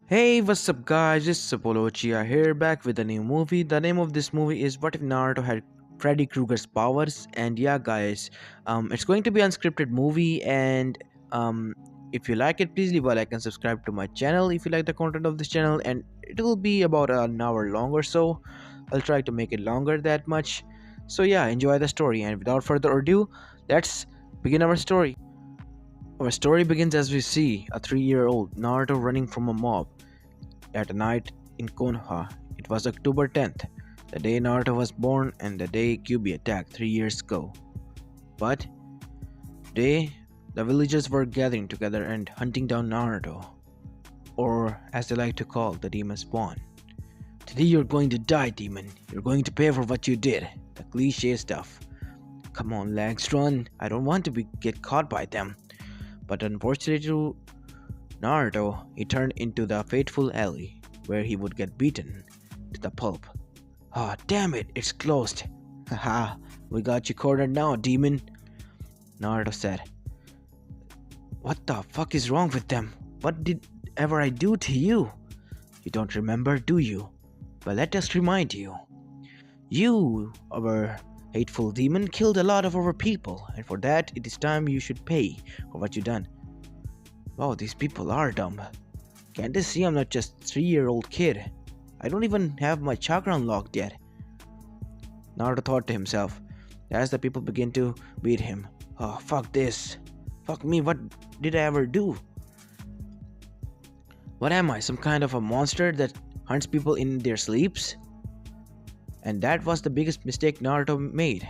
Hey, what's up, guys? It's Uchiha here, back with a new movie. The name of this movie is What If Naruto Had Freddy Krueger's Powers? And yeah, guys, it's going to be an unscripted movie. And if you like it, please leave a like and subscribe to my channel if you like the content of this channel. And it will be about an hour long or so. I'll try to make it longer that much. So yeah, enjoy the story. And without further ado, let's begin our story. Our story begins as we see a 3-year-old Naruto running from a mob at night in Konoha. It was October 10th, the day Naruto was born and the day Kyuubi attacked 3 years ago. But today, the villagers were gathering together and hunting down Naruto, or as they like to call the demon spawn. Today you're going to die, demon. You're going to pay for what you did. The cliche stuff. Come on, legs, run. I don't want to get caught by them. But unfortunately to Naruto, he turned into the fateful alley, where he would get beaten to the pulp. Ah, damn it, it's closed. Haha, we got you cornered now, demon, Naruto said. What the fuck is wrong with them? What did ever I do to you? You don't remember, do you? But let us remind you. You, our hateful demon, killed a lot of our people, and for that it is time you should pay for what you done. Wow, these people are dumb. Can't they see I'm not just 3-year-old kid? I don't even have my chakra unlocked yet. Naruto thought to himself as the people began to beat him. Oh, fuck this. Fuck me, what did I ever do? What am I, some kind of a monster that hunts people in their sleeps? And that was the biggest mistake Naruto made.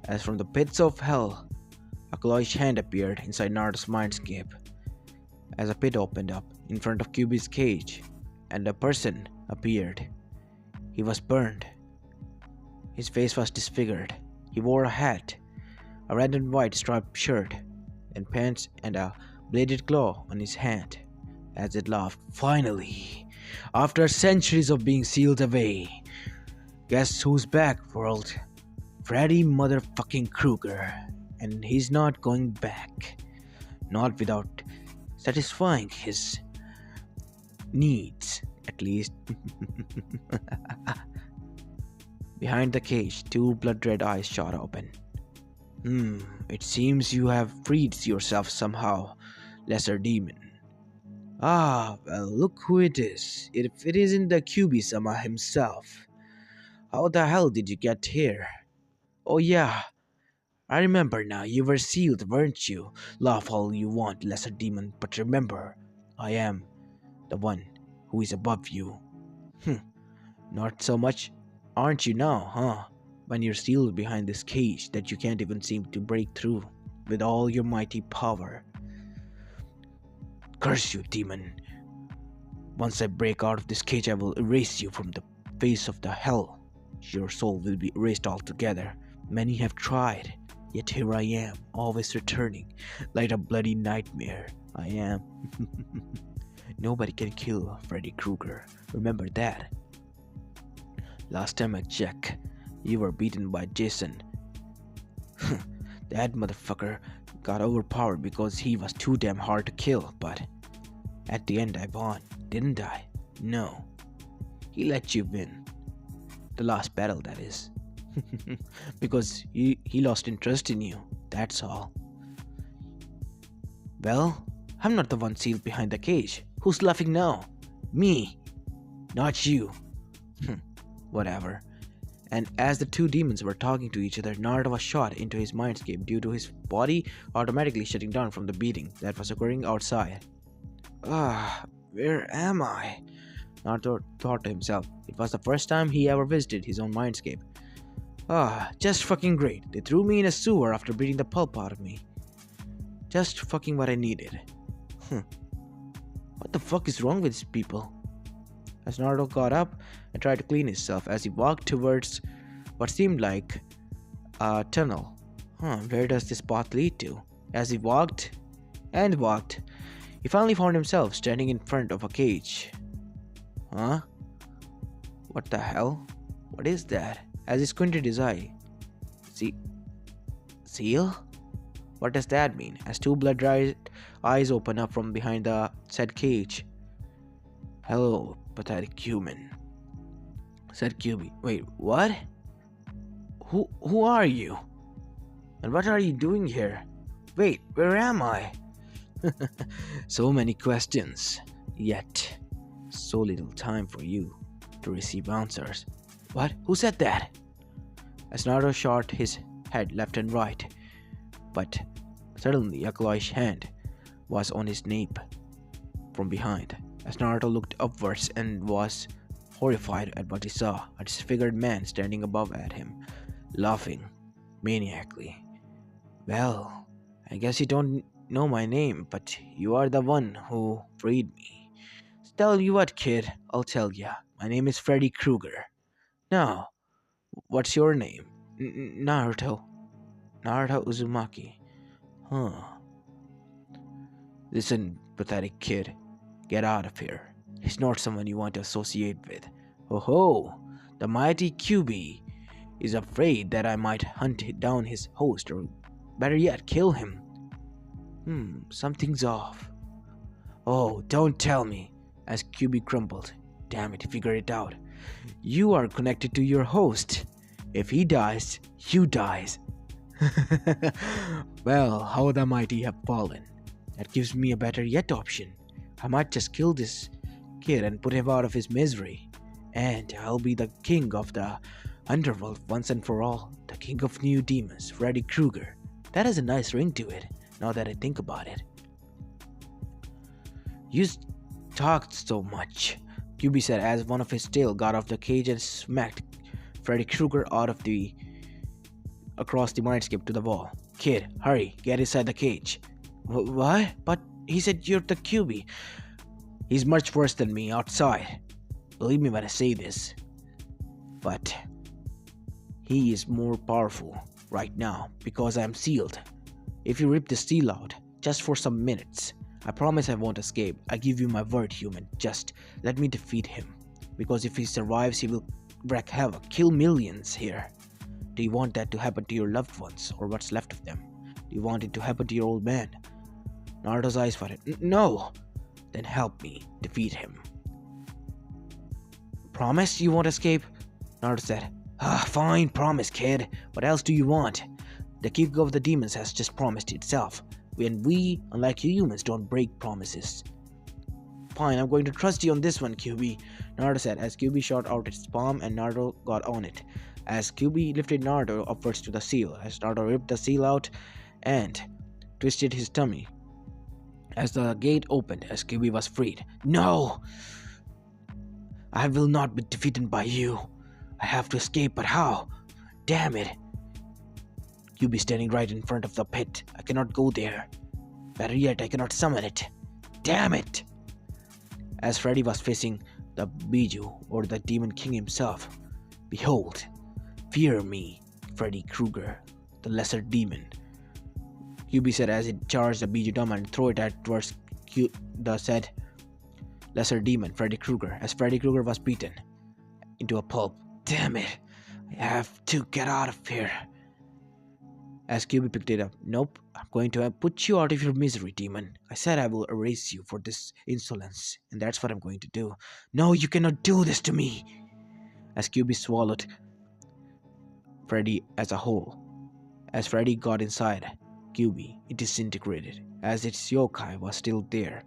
As from the pits of hell, a clawish hand appeared inside Naruto's mindscape. As a pit opened up in front of Kyuubi's cage, and a person appeared. He was burned. His face was disfigured. He wore a hat, a red and white striped shirt, and pants, and a bladed claw on his hand. As it laughed, finally, after centuries of being sealed away, guess who's back, world? Freddy motherfucking Krueger. And he's not going back. Not without satisfying his needs, at least. Behind the cage, two blood-red eyes shot open. It seems you have freed yourself somehow, lesser demon. Ah, well, look who it is. If it isn't the Kyuubi-sama himself. How the hell did you get here? Oh yeah, I remember now, you were sealed, weren't you? Laugh all you want, lesser demon, but remember, I am the one who is above you. Not so much, aren't you now, huh? When you're sealed behind this cage that you can't even seem to break through with all your mighty power. Curse you, demon. Once I break out of this cage, I will erase you from the face of the hell. Your soul will be erased altogether. Many have tried. Yet here I am, always returning, like a bloody nightmare. I am. Nobody can kill Freddy Krueger. Remember that. Last time I checked, you were beaten by Jason. That motherfucker got overpowered because he was too damn hard to kill, but at the end I won, didn't I? No. He let you win. The last battle, that is. Because he lost interest in you, that's all. Well, I'm not the one sealed behind the cage. Who's laughing now? Me, not you. Whatever. And as the two demons were talking to each other, Naruto was shot into his mindscape due to his body automatically shutting down from the beating that was occurring outside. Where am I? Naruto thought to himself. It was the first time he ever visited his own mindscape. Just fucking great. They threw me in a sewer after beating the pulp out of me. Just fucking what I needed. What the fuck is wrong with these people? As Naruto got up and tried to clean himself as he walked towards what seemed like a tunnel. Where does this path lead to? As he walked and walked, he finally found himself standing in front of a cage. What the hell? What is that? As he squinted his eye. Seal? What does that mean? As two blood-red eyes open up from behind the said cage. Hello, pathetic human, said QB. Wait, what? Who are you? And what are you doing here? Wait, where am I? So many questions, yet so little time for you to receive answers. What? Who said that? As Naruto shot his head left and right, but suddenly a clawish hand was on his nape from behind. As Naruto looked upwards and was horrified at what he saw, a disfigured man standing above at him, laughing maniacally. Well, I guess you don't know my name, but you are the one who freed me. Tell you what, kid, I'll tell ya. My name is Freddy Krueger. Now, what's your name? Naruto. Naruto Uzumaki. Huh. Listen, pathetic kid. Get out of here. He's not someone you want to associate with. Oh ho! The mighty QB is afraid that I might hunt down his host, or better yet, kill him. Something's off. Oh, don't tell me, as QB crumbled. Damn it, figure it out. You are connected to your host. If he dies, you dies. Well, how the mighty have fallen. That gives me a better yet option. I might just kill this kid and put him out of his misery. And I'll be the king of the underworld once and for all. The king of new demons, Freddy Krueger. That has a nice ring to it, now that I think about it. You talked so much, QB said as one of his tail got off the cage and smacked Freddy Krueger across the mindscape to the wall. Kid, hurry, get inside the cage. What? But he said you're the QB. He's much worse than me outside. Believe me when I say this. But he is more powerful right now because I am sealed. If you rip the seal out, just for some minutes, I promise I won't escape. I give you my word, human. Just let me defeat him. Because if he survives, he will wreak havoc, kill millions here. Do you want that to happen to your loved ones, or what's left of them? Do you want it to happen to your old man? Naruto's eyes fired. No! Then help me defeat him. Promise you won't escape? Naruto said. Fine, promise, kid. What else do you want? The king of the demons has just promised itself. And we, unlike you humans, don't break promises. Fine, I'm going to trust you on this one, QB, Naruto said as QB shot out its palm and Naruto got on it. As QB lifted Naruto upwards to the seal, as Naruto ripped the seal out and twisted his tummy. As the gate opened, as QB was freed. No! I will not be defeated by you. I have to escape, but how? Damn it. QB standing right in front of the pit. I cannot go there. Better yet, I cannot summon it. Damn it! As Freddy was facing the Biju, or the Demon King himself. Behold, fear me, Freddy Krueger, the lesser demon. QB said as it charged the Biju Dama and threw it towards the said lesser demon, Freddy Krueger, as Freddy Krueger was beaten into a pulp. Damn it! I have to get out of here. As QB picked it up. Nope, I'm going to put you out of your misery, demon. I said I will erase you for this insolence, and that's what I'm going to do. No, you cannot do this to me. As QB swallowed Freddy as a whole. As Freddy got inside QB, it disintegrated, as its yokai was still there.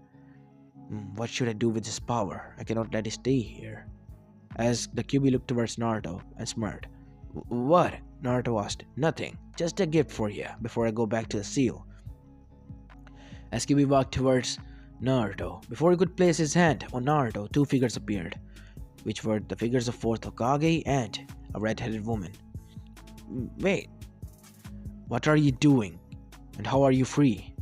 What should I do with this power? I cannot let it stay here. As the QB looked towards Naruto and smirked. What? Naruto asked. Nothing. Just a gift for you before I go back to the seal. As QB walked towards Naruto, before he could place his hand on Naruto, two figures appeared, which were the figures of fourth Hokage and a red-headed woman. Wait. What are you doing? And how are you free?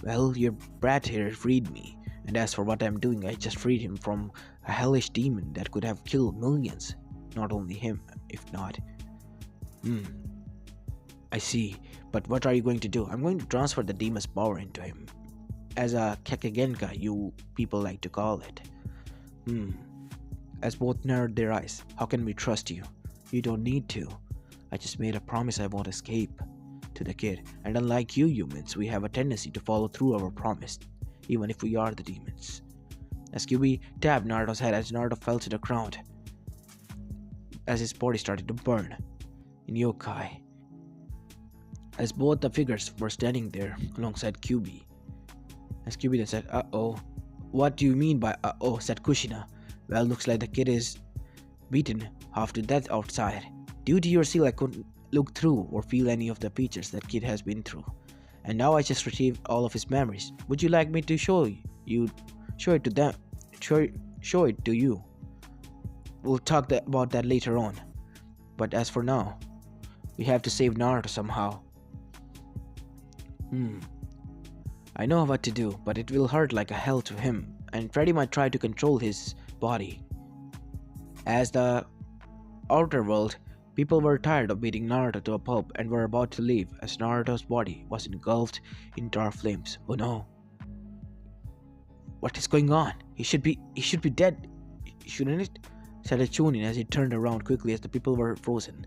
Well, your brat here freed me. And as for what I'm doing, I just freed him from a hellish demon that could have killed millions. Not only him, if not. I see. But what are you going to do? I'm going to transfer the demon's power into him. As a Kekigenka, you people like to call it. As both narrowed their eyes. How can we trust you? You don't need to. I just made a promise I won't escape. To the kid. And unlike you humans, we have a tendency to follow through our promise, even if we are the demons. As QB tapped Naruto's head as Naruto fell to the ground as his body started to burn in yokai. As both the figures were standing there alongside QB. As QB then said, "Uh-oh." "What do you mean by uh-oh?" said Kushina. "Well, looks like the kid is beaten half to death outside. Due to your seal, I couldn't look through or feel any of the features that kid has been through. And now I just retrieved all of his memories. Would you like me to show it to them? Show it to you? We'll talk about that later on. But as for now, we have to save Naruto somehow." "I know what to do, but it will hurt like a hell to him, and Freddy might try to control his body." As the outer world, people were tired of beating Naruto to a pulp and were about to leave as Naruto's body was engulfed in dark flames. "Oh no. What is going on? He should be dead, shouldn't it?" said a Chunin as he turned around quickly as the people were frozen.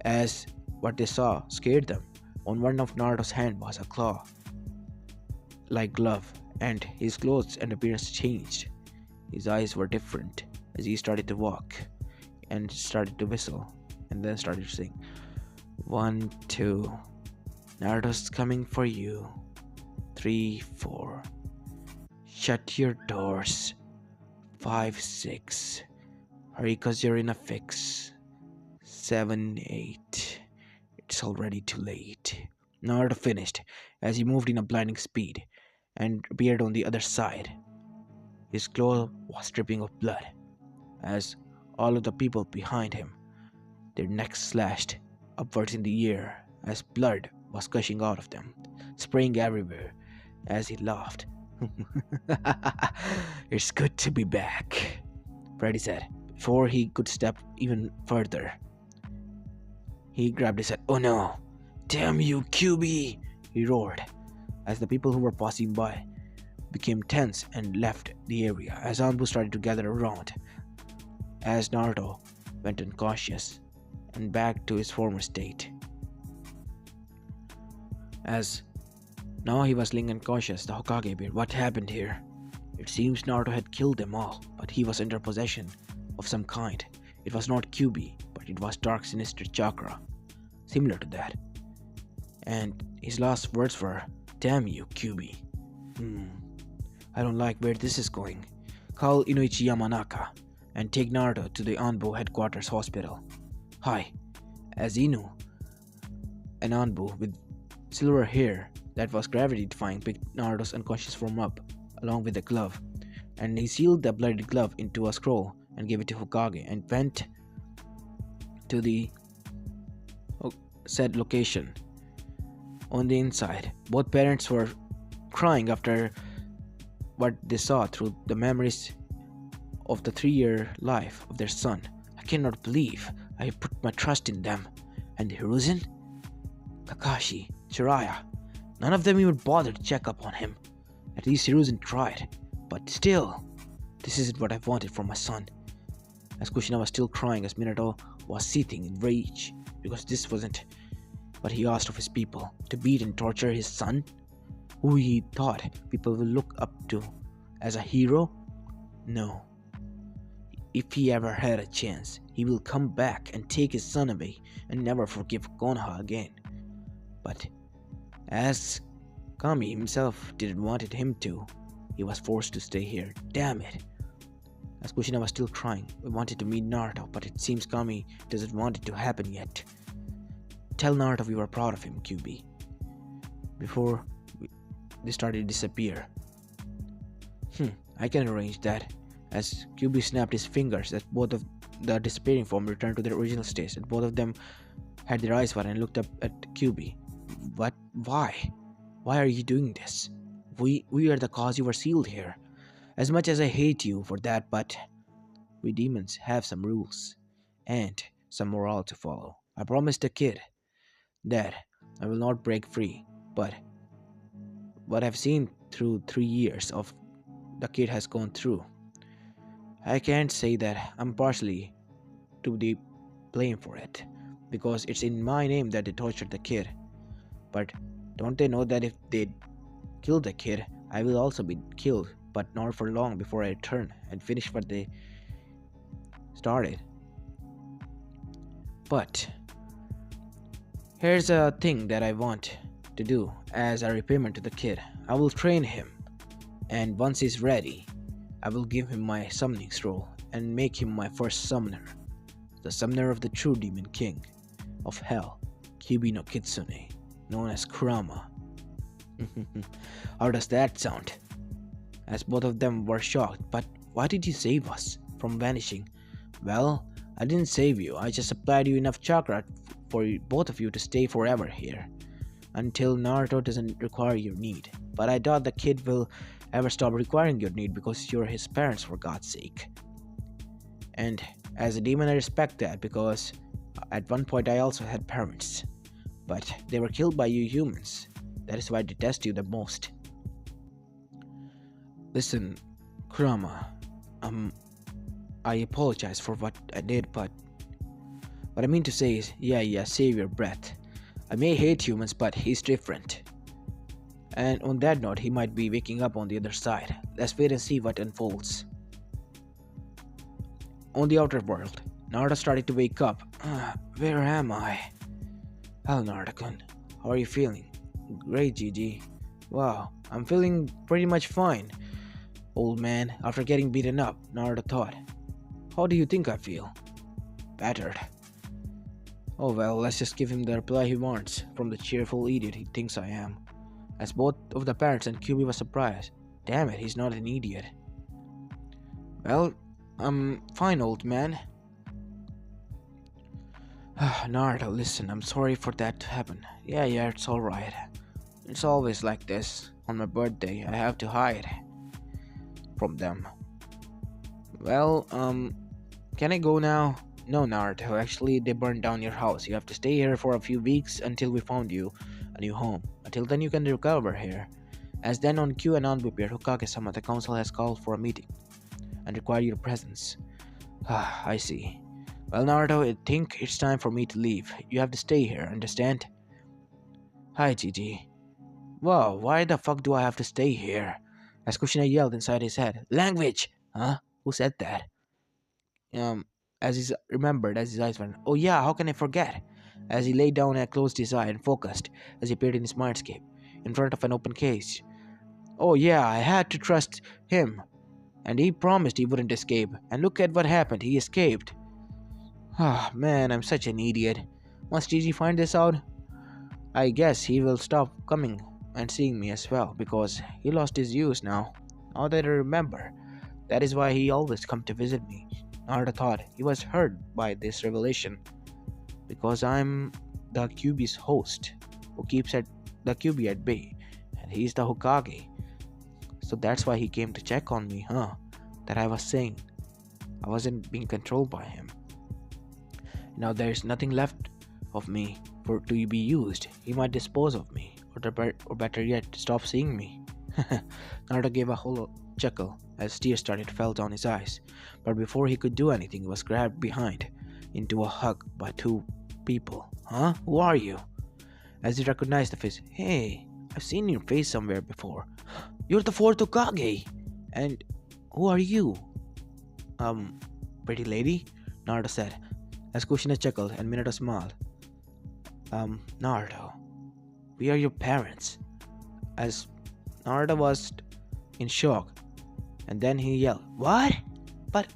As what they saw scared them. On one of Naruto's hand was a claw-like glove, and his clothes and appearance changed. His eyes were different as he started to walk and started to whistle and then started to sing. 1, 2, Naruto's coming for you. 3, 4, shut your doors. 5, 6, hurry 'cause you're in a fix. 7, 8, it's already too late. Naruto finished as he moved in a blinding speed and appeared on the other side. His clothes was dripping of blood as all of the people behind him, their necks slashed upwards in the air as blood was gushing out of them, spraying everywhere as he laughed. "It's good to be back," Freddy said, before he could step even further. He grabbed his head. "Oh no! Damn you, QB!" he roared, as the people who were passing by became tense and left the area as Anbu started to gather around, as Naruto went unconscious and back to his former state. As now he was lying unconscious, the Hokage appeared. "What happened here?" It seems Naruto had killed them all, but he was under possession of some kind. It was not QB, but it was dark sinister chakra, similar to that. And his last words were, "Damn you, QB. I don't like where this is going. Call Inoichi Yamanaka and take Naruto to the Anbu headquarters hospital." "Hi." As Inu, an Anbu with silver hair that was gravity-defying, picked Naruto's unconscious form up, along with the glove, and he sealed the bloody glove into a scroll and gave it to Hokage and went to the said location. On the inside, both parents were crying after what they saw through the memories of the 3-year life of their son. "I cannot believe I put my trust in them. And Hiruzen? Kakashi, Jiraiya, none of them even bothered to check up on him. At least Hiruzen tried, but still, this isn't what I wanted for my son." As Kushina was still crying, as Minato was seething in rage because this wasn't what he asked of his people, to beat and torture his son, who he thought people will look up to as a hero. No. If he ever had a chance, he will come back and take his son away and never forgive Konoha again. But as Kami himself didn't want him to, he was forced to stay here. Damn it. As Kushina was still crying, we wanted to meet Naruto, but it seems Kami doesn't want it to happen yet. "Tell Naruto we were proud of him, QB." Before they started to disappear. I can arrange that. As QB snapped his fingers, as both of the disappearing form returned to their original state, and both of them had their eyes wide and looked up at QB. "What? Why? Why are you doing this? We are the cause you were sealed here. As much as I hate you for that, but we demons have some rules and some morale to follow. I promised the kid that I will not break free, but what I've seen through 3 years of the kid has gone through, I can't say that I'm partially to be blamed for it, because it's in my name that they tortured the kid. But don't they know that if they kill the kid, I will also be killed but not for long before I return and finish what they started. But here's a thing that I want to do as a repayment to the kid. I will train him, and once he's ready, I will give him my summoning scroll and make him my first summoner, the summoner of the true demon king of hell, Kyubi no Kitsune, known as Kurama. How does that sound? As both of them were shocked, but why did you save us from vanishing? Well, I didn't save you, I just supplied you enough chakra for both of you to stay forever here, until Naruto doesn't require your need. But I doubt the kid will ever stop requiring your need because you're his parents, for God's sake. And as a demon I respect that, because at one point I also had parents, but they were killed by you humans. That is why I detest you the most. Listen, Kurama, I apologize for what I did, but what I mean to say is, yeah, save your breath. I may hate humans, but he's different. And on that note, he might be waking up on the other side. Let's wait and see what unfolds. On the outer world, Naruto started to wake up. Where am I? Hello, Naruto-kun. How are you feeling? Great, Gigi. Wow, I'm feeling pretty much fine. Old man, after getting beaten up, Naruto thought. How do you think I feel? Battered. Oh well, let's just give him the reply he wants from the cheerful idiot he thinks I am. As both of the parents and Kyubi were surprised. Damn it, he's not an idiot. Well, I'm fine, old man. Naruto, listen, I'm sorry for that to happen. Yeah, it's alright. It's always like this. On my birthday, I have to hide from them. Well, can I go now? No, Naruto, actually they burned down your house. You have to stay here for a few weeks until we found you a new home. Until then you can recover here. As then on cue and unprepared, Hokage-sama, the council has called for a meeting and require your presence. I see. Well, Naruto, I think it's time for me to leave. You have to stay here, understand? Hi, Gigi. Wow, why the fuck do I have to stay here? As Kushina yelled inside his head. Language! Huh? Who said that? As he remembered as his eyes went, oh yeah, how can I forget? As he lay down and closed his eye and focused, as he appeared in his mindscape, in front of an open cage. Oh yeah, I had to trust him. And he promised he wouldn't escape. And look at what happened, he escaped. Ah, man, I'm such an idiot. Once Gigi find this out, I guess he will stop coming and seeing me as well, because he lost his use now. Now that I remember, that is why he always come to visit me. Naruto thought he was hurt by this revelation, because I'm the Kyubi's host, who keeps the Kyubi at bay, and he's the Hokage. So that's why he came to check on me, huh? That I was saying. I wasn't being controlled by him. Now there's nothing left of me to be used. He might dispose of me, or better yet, stop seeing me. Naruto gave a hollow chuckle as tears started to fall down his eyes. But before he could do anything, he was grabbed behind into a hug by two people. Huh? Who are you? As he recognized the face. Hey, I've seen your face somewhere before. You're the fourth Hokage! And who are you? Pretty lady? Naruto said, as Kushina chuckled and Minato smiled. Naruto, we are your parents. As Naruto was in shock, and then he yelled, what? But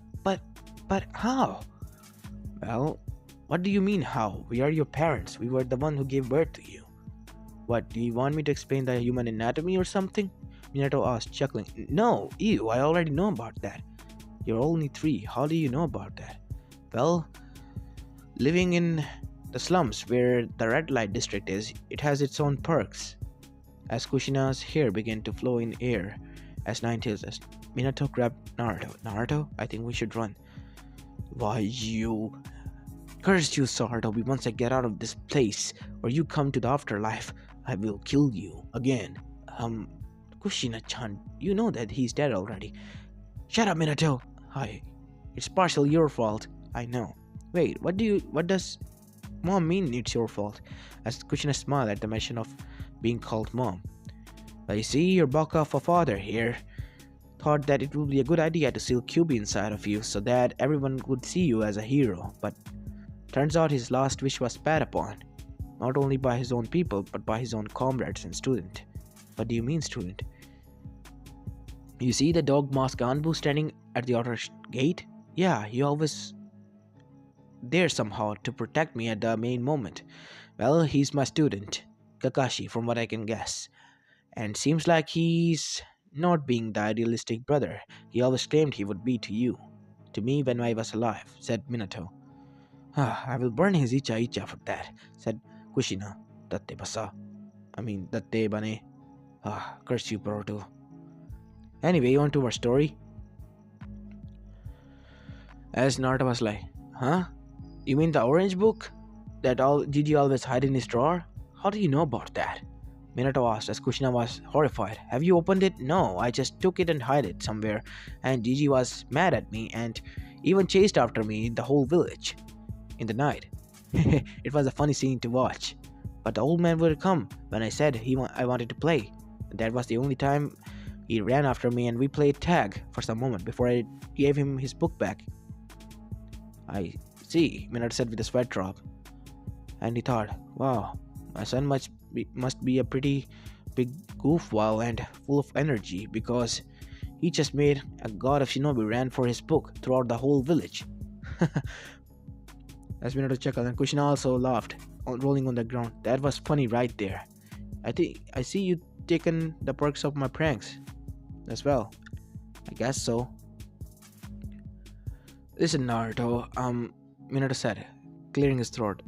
how? Well, what do you mean how? We are your parents. We were the one who gave birth to you. What, do you want me to explain the human anatomy or something? Minato asked, chuckling. No, ew, I already know about that. You're only 3. How do you know about that? Well, living in the slums where the red light district is, it has its own perks. As Kushina's hair began to flow in air, as Ninetales asked, Minato grabbed Naruto. Naruto, I think we should run. Why, you... Curse you, Sarutobi, once I get out of this place, or you come to the afterlife, I will kill you again. Kushina-chan, you know that he's dead already. Shut up, Minato! Hi. It's partially your fault. I know. Wait, what does Mom mean it's your fault? As Kushina smiled at the mention of being called Mom. Well, you see, you're back off a father here. thought that it would be a good idea to seal QB inside of you so that everyone would see you as a hero, but turns out his last wish was spat upon, not only by his own people, but by his own comrades and student. What do you mean, student? You see the dog mask Anbu standing at the outer gate? Yeah, he always there somehow to protect me at the main moment. Well, he's my student, Kakashi, from what I can guess. And seems like he's not being the idealistic brother he always claimed he would be to you. To me when I was alive, said Minato. Ah, I will burn his icha for that, said Kushina. Datte basa. Datte bane. Ah, curse you, Boruto. Anyway, on to our story. As Naruto was like, huh? You mean the orange book? That all did you always hide in his drawer? How do you know about that? Minato asked as Kushina was horrified. Have you opened it? No, I just took it and hid it somewhere. And Gigi was mad at me and even chased after me in the whole village. In the night. It was a funny scene to watch. But the old man would come when I said I wanted to play. That was the only time he ran after me and we played tag for some moment before I gave him his book back. I see, Minato said with a sweat drop. And he thought, wow, my son must be a pretty big goofball and full of energy because he just made a god of shinobi ran for his book throughout the whole village. As Minato chuckled and Kushina also laughed, rolling on the ground. That was funny right there. I see you taken the perks of my pranks as well. I guess so. Listen, Naruto, Minato said, clearing his throat.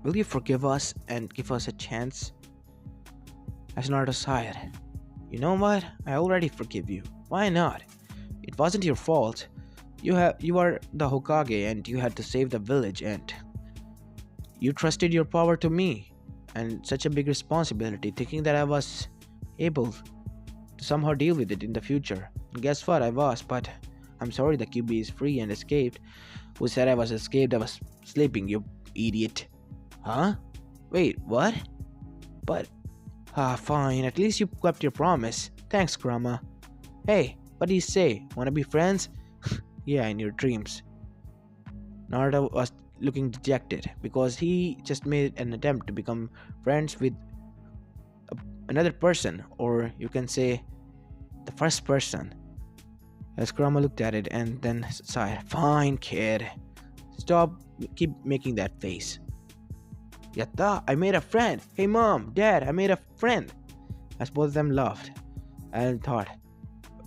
Will you forgive us and give us a chance? As Naruto sighed. You know what? I already forgive you. Why not? It wasn't your fault. You are the Hokage and you had to save the village and you trusted your power to me and such a big responsibility, thinking that I was able to somehow deal with it in the future. And guess what? I was, but I'm sorry the QB is free and escaped. Who said I was escaped? I was sleeping, you idiot. Huh? Wait, what? But, fine, at least you kept your promise. Thanks, Kurama. Hey, what do you say? Wanna be friends? Yeah, in your dreams. Naruto was looking dejected because he just made an attempt to become friends with another person, or you can say the first person. As Kurama looked at it and then sighed, fine, kid. Keep making that face. Yatta, I made a friend. Hey mom, dad, I made a friend. As both of them laughed and thought,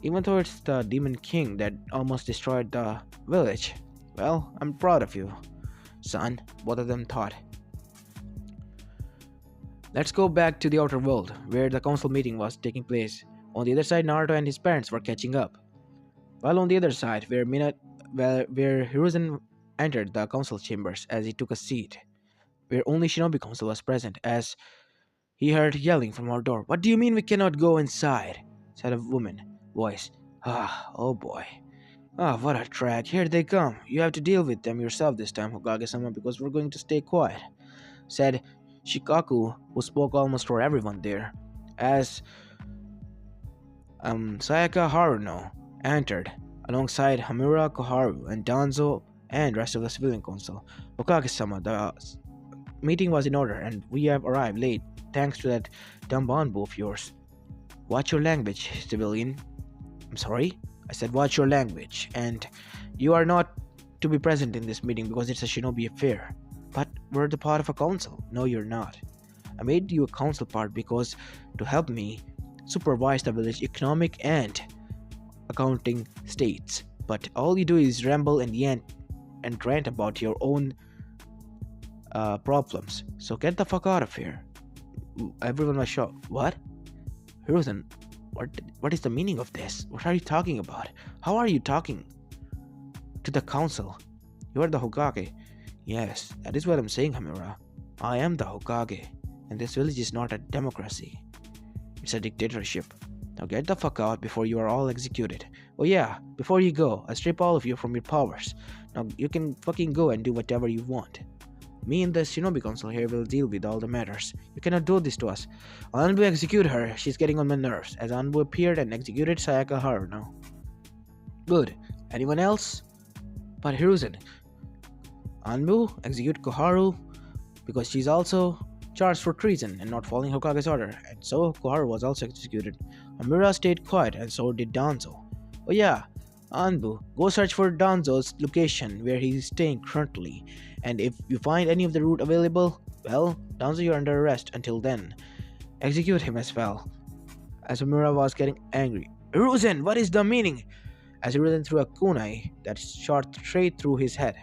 even though it's the Demon King that almost destroyed the village, well, I'm proud of you, son, both of them thought. Let's go back to the outer world, where the council meeting was taking place. On the other side, Naruto and his parents were catching up. While on the other side, where Hiruzen entered the council chambers as he took a seat, where only Shinobi Council was present, as he heard yelling from our door. What do you mean we cannot go inside? Said a woman voice. Oh boy. What a drag. Here they come. You have to deal with them yourself this time, Hokage-sama, because we're going to stay quiet, said Shikaku, who spoke almost for everyone there, as Sayaka Haruno entered alongside Hamura Koharu and Danzo and rest of the civilian council. Hokage-sama, the meeting was in order and we have arrived late thanks to that dumb Anbu of yours. Watch your language, civilian. I'm sorry? I said watch your language, and you are not to be present in this meeting because it's a shinobi affair. But we're the part of a council. No, you're not. I made you a council part because to help me supervise the village economic and accounting states. But all you do is ramble and rant about your own problems. So get the fuck out of here. Everyone was shocked. What? Hiruzen, what is the meaning of this? What are you talking about? How are you talking to the council? You are the Hokage. Yes, that is what I'm saying, Hamura. I am the Hokage, and this village is not a democracy. It's a dictatorship. Now get the fuck out before you are all executed. Oh yeah, before you go, I'll strip all of you from your powers. Now you can fucking go and do whatever you want. Me and the Shinobi Council here will deal with all the matters. You cannot do this to us. Anbu execute her. She's getting on my nerves. As Anbu appeared and executed Sayaka Haruno. Good. Anyone else? But Hiruzen. Anbu, execute Koharu because she's also charged for treason and not following Hokage's order, and so Koharu was also executed. Amira stayed quiet, and so did Danzo. Oh yeah, Anbu, go search for Danzo's location where he's staying currently, and if you find any of the route available, well, Danzo, you're under arrest until then. Execute him as well. As Amira was getting angry. Hiruzen, what is the meaning? As Hiruzen threw a kunai that shot straight through his head,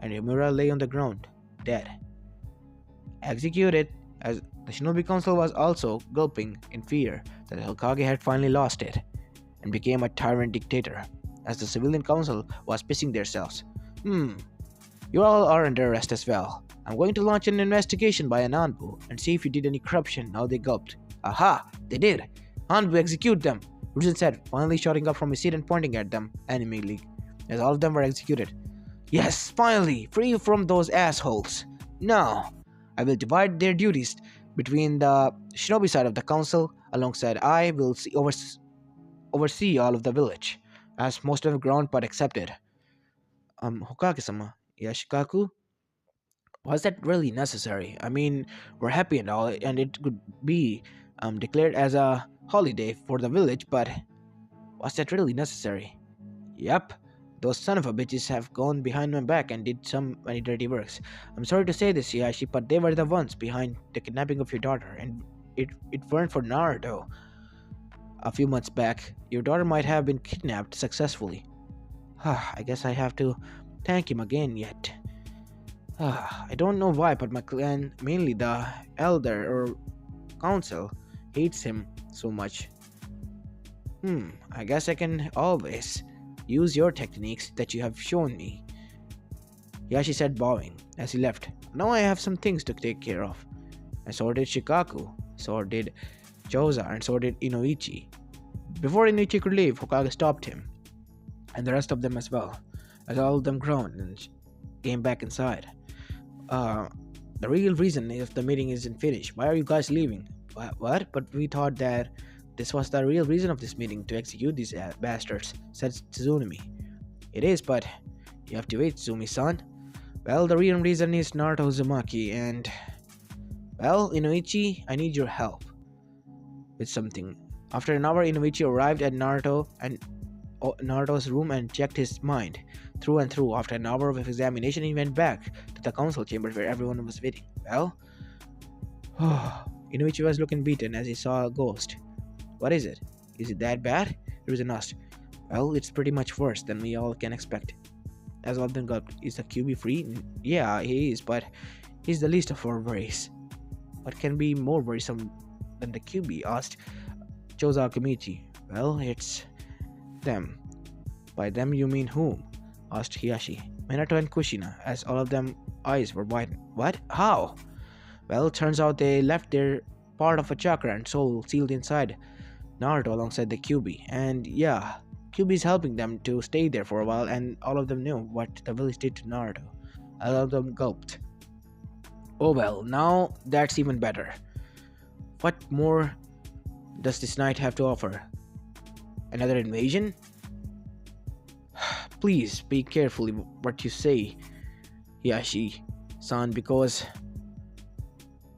and Amira lay on the ground, dead. Executed, as the Shinobi Council was also gulping in fear that the Hokage had finally lost it and became a tyrant dictator, as the civilian council was pissing themselves. You all are under arrest as well. I'm going to launch an investigation by Ananbu and see if you did any corruption. Now they gulped. Aha! They did! Anbu, execute them! Ruzin said, finally shouting up from his seat and pointing at them animally, as all of them were executed. Yes, finally! Free from those assholes! Now, I will divide their duties between the shinobi side of the council, alongside I will oversee all of the village, as most of the ground part accepted. Hokage-sama, Yashikaku, was that really necessary? I mean, we're happy and all, and it could be declared as a holiday for the village, but was that really necessary? Yep, those son of a bitches have gone behind my back and did some many dirty works. I'm sorry to say this, Yashi, but they were the ones behind the kidnapping of your daughter, and it weren't for Naruto. A few months back, your daughter might have been kidnapped successfully. I guess I have to thank him again yet. I don't know why, but my clan, mainly the elder or council, hates him so much. I guess I can always use your techniques that you have shown me. Yashi said, bowing as he left. Now I have some things to take care of. And so did Shikaku, so did Choza, and so did Inoichi. Before Inoichi could leave, Hokage stopped him, and the rest of them as well, as all of them groaned and came back inside. The real reason if the meeting isn't finished, why are you guys leaving? What? But we thought that this was the real reason of this meeting, to execute these bastards, said Tsunami. It is, but you have to wait, Tsumi-san. Well, the real reason is Naruto Uzumaki, and... Well, Inoichi, I need your help with something. After an hour, Inoichi arrived at Naruto's room and checked his mind through and through. After an hour of examination, he went back to the council chamber where everyone was waiting. Well, Inoichi was looking beaten as he saw a ghost. What is it? Is it that bad? Hiruzen asked. Well, it's pretty much worse than we all can expect. As all of them got, is the QB free? Yeah, he is, but he's the least of our worries. What can be more worrisome than the QB? Asked Choza Akamichi. Well, it's them. By them you mean whom? Asked Hiyashi. Minato and Kushina, as all of them eyes were widened. What? How? Well, turns out they left their part of a chakra and soul sealed inside Naruto alongside the QB. And yeah, QB is helping them to stay there for a while, and all of them knew what the village did to Naruto. All of them gulped. Oh well, now that's even better. What more does this night have to offer? Another invasion? Please speak carefully what you say, Hiyashi-san, because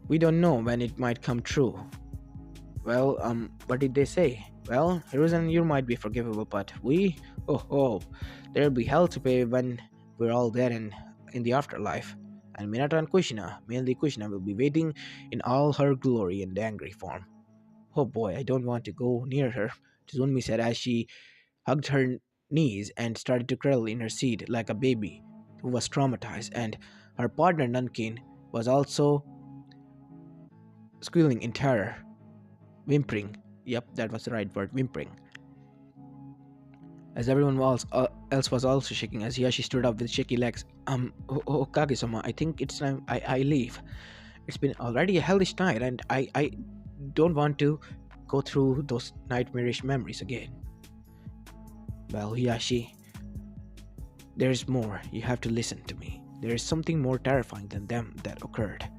we don't know when it might come true. Well, what did they say? Well, Hiruzen, you might be forgivable, but we... there'll be hell to pay when we're all dead in the afterlife. And Minato and Kushina, mainly Kushina, will be waiting in all her glory and angry form. Oh boy, I don't want to go near her, Tsunmi said as she hugged her knees and started to cradle in her seat like a baby who was traumatized, and her partner Nankin was also squealing in terror. Whimpering. Yep, that was the right word, whimpering. As everyone else was also shaking as Hiyashi stood up with shaky legs. Hokage-sama, I think it's time I leave. It's been already a hellish night, and I don't want to go through those nightmarish memories again. Well, Hiyashi, there's more. You have to listen to me. There is something more terrifying than them that occurred.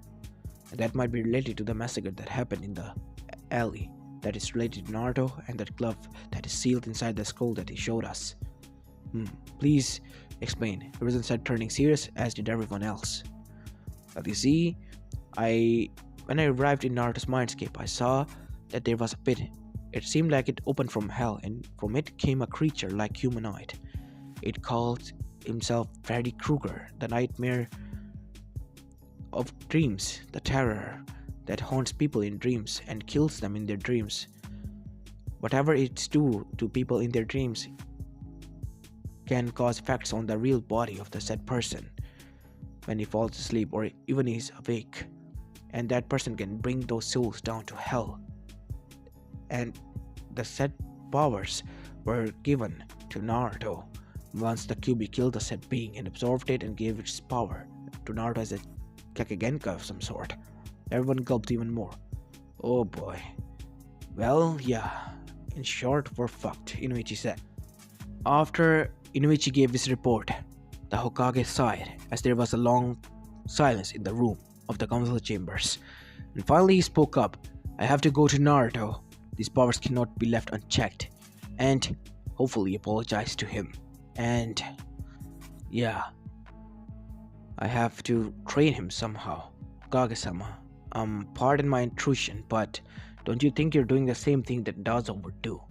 And that might be related to the massacre that happened in the alley. That is related to Naruto and that glove that is sealed inside the skull that he showed us. Hmm. Please explain. Hiruzen said, turning serious, as did everyone else. Well, you see, I when I arrived in Naruto's mindscape, I saw that there was a pit. It seemed like it opened from hell, and from it came a creature like humanoid. It called himself Freddy Krueger, the nightmare of dreams, the terror that haunts people in dreams and kills them in their dreams. Whatever it's do to people in their dreams can cause effects on the real body of the said person when he falls asleep or even is awake, and that person can bring those souls down to hell. And the said powers were given to Naruto once the Kyuubi killed the said being and absorbed it and gave its power to Naruto as a Kakegenka of some sort. Everyone gulped even more. Oh boy. Well, yeah. In short, we're fucked, Inuichi said. After Inuichi gave his report, the Hokage sighed as there was a long silence in the room of the council chambers. And finally he spoke up. I have to go to Naruto. These powers cannot be left unchecked. And hopefully apologize to him. And yeah, I have to train him somehow. Kage-sama, pardon my intrusion, but don't you think you're doing the same thing that Dazo would do?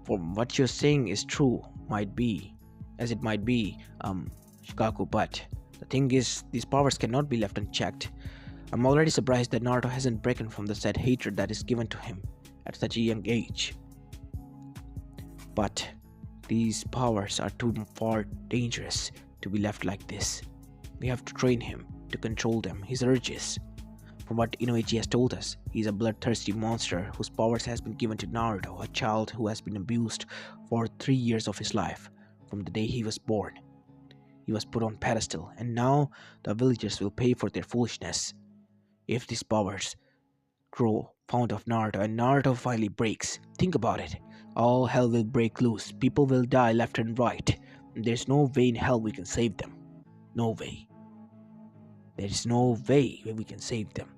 From what you're saying is true, might be, Shikaku, but the thing is, these powers cannot be left unchecked. I'm already surprised that Naruto hasn't broken from the said hatred that is given to him at such a young age. But these powers are too far dangerous to be left like this. We have to train him to control them, his urges. From what Inuichi has told us, he is a bloodthirsty monster whose powers has been given to Naruto, a child who has been abused for 3 years of his life, from the day he was born. He was put on pedestal, and now the villagers will pay for their foolishness. If these powers grow fond of Naruto and Naruto finally breaks, think about it. All hell will break loose, people will die left and right, and there's no way in hell we can save them. No way. There is no way we can save them.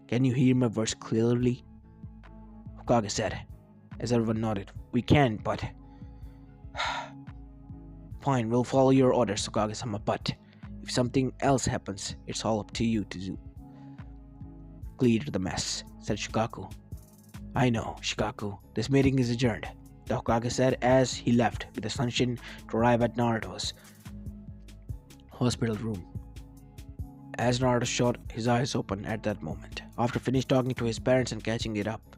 Can you hear my words clearly? Hokage said, as everyone nodded. We can, but... Fine, we'll follow your orders, Hokage-sama, but if something else happens, it's all up to you to do. Clear the mess, said Shikaku. I know, Shikaku. This meeting is adjourned, the Hokage said as he left with the Senshin to arrive at Naruto's hospital room. As Naruto shot his eyes open at that moment, after finished talking to his parents and catching it up,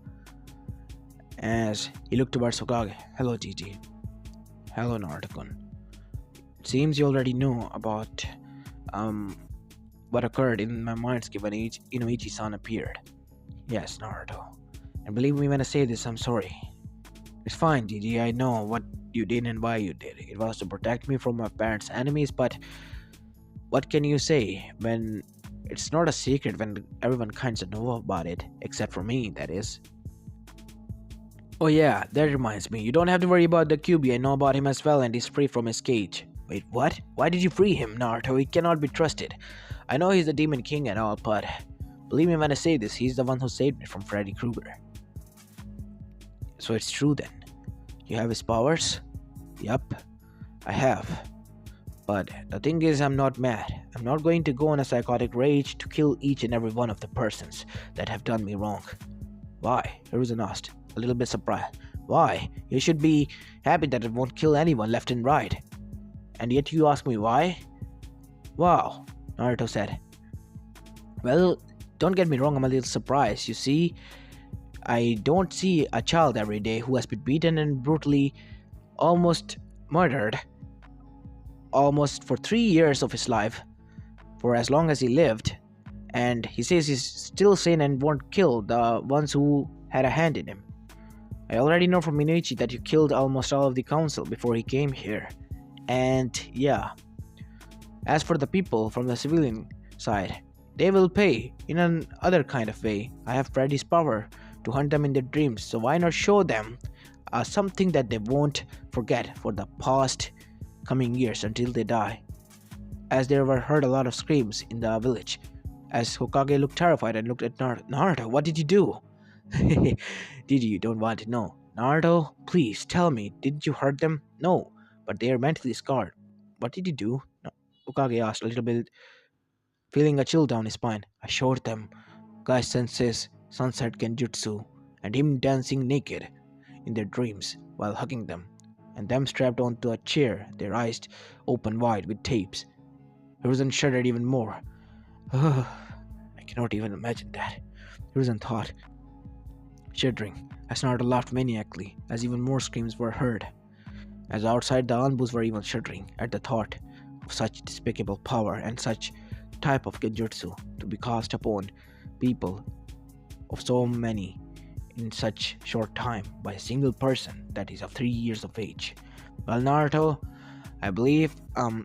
as he looked towards Hokage. Hello, Gigi. Hello, Naruto-kun. It seems you already know about what occurred in my mindscape when Inuichi-san appeared. Yes, Naruto. And believe me when I say this, I'm sorry. It's fine, Gigi. I know what you did and why you did. It was to protect me from my parents' enemies, but what can you say when it's not a secret, when everyone kinda know about it, except for me, that is. Oh yeah, that reminds me, you don't have to worry about the Kyuubi. I know about him as well and he's free from his cage. Wait, what? Why did you free him, Naruto? He cannot be trusted. I know he's the Demon King and all, but believe me when I say this, he's the one who saved me from Freddy Krueger. So it's true then. You have his powers? Yup, I have. But the thing is, I'm not mad. I'm not going to go on a psychotic rage to kill each and every one of the persons that have done me wrong. Why? Hiruzen asked, a little bit surprised. Why? You should be happy that it won't kill anyone left and right. And yet you ask me why? Wow, Naruto said. Well, don't get me wrong, I'm a little surprised. You see, I don't see a child every day who has been beaten and brutally almost murdered almost for 3 years of his life, for as long as he lived, and he says he's still sane and won't kill the ones who had a hand in him. I already know from Inuichi that you killed almost all of the council before he came here, and yeah. As for the people from the civilian side, they will pay in another kind of way. I have Freddy's power to hunt them in their dreams, so why not show them something that they won't forget for the past coming years until they die. As there were heard a lot of screams in the village, as Hokage looked terrified and looked at Naruto. What did you do? Did you don't want to know? Naruto, please tell me, didn't you hurt them? No, but they are mentally scarred. What did you do? No. Ukage asked, a little bit, feeling a chill down his spine. I showed them Guy Sensei's sunset genjutsu and him dancing naked in their dreams while hugging them, and them strapped onto a chair, their eyes open wide with tapes. Hiruzen shuddered even more. I cannot even imagine that. Hiruzen thought, shuddering, as Naruto laughed maniacally, as even more screams were heard. As outside, the Anbus were even shuddering at the thought of such despicable power and such type of genjutsu to be cast upon people of so many in such short time by a single person that is of 3 years of age. Well, Naruto, I believe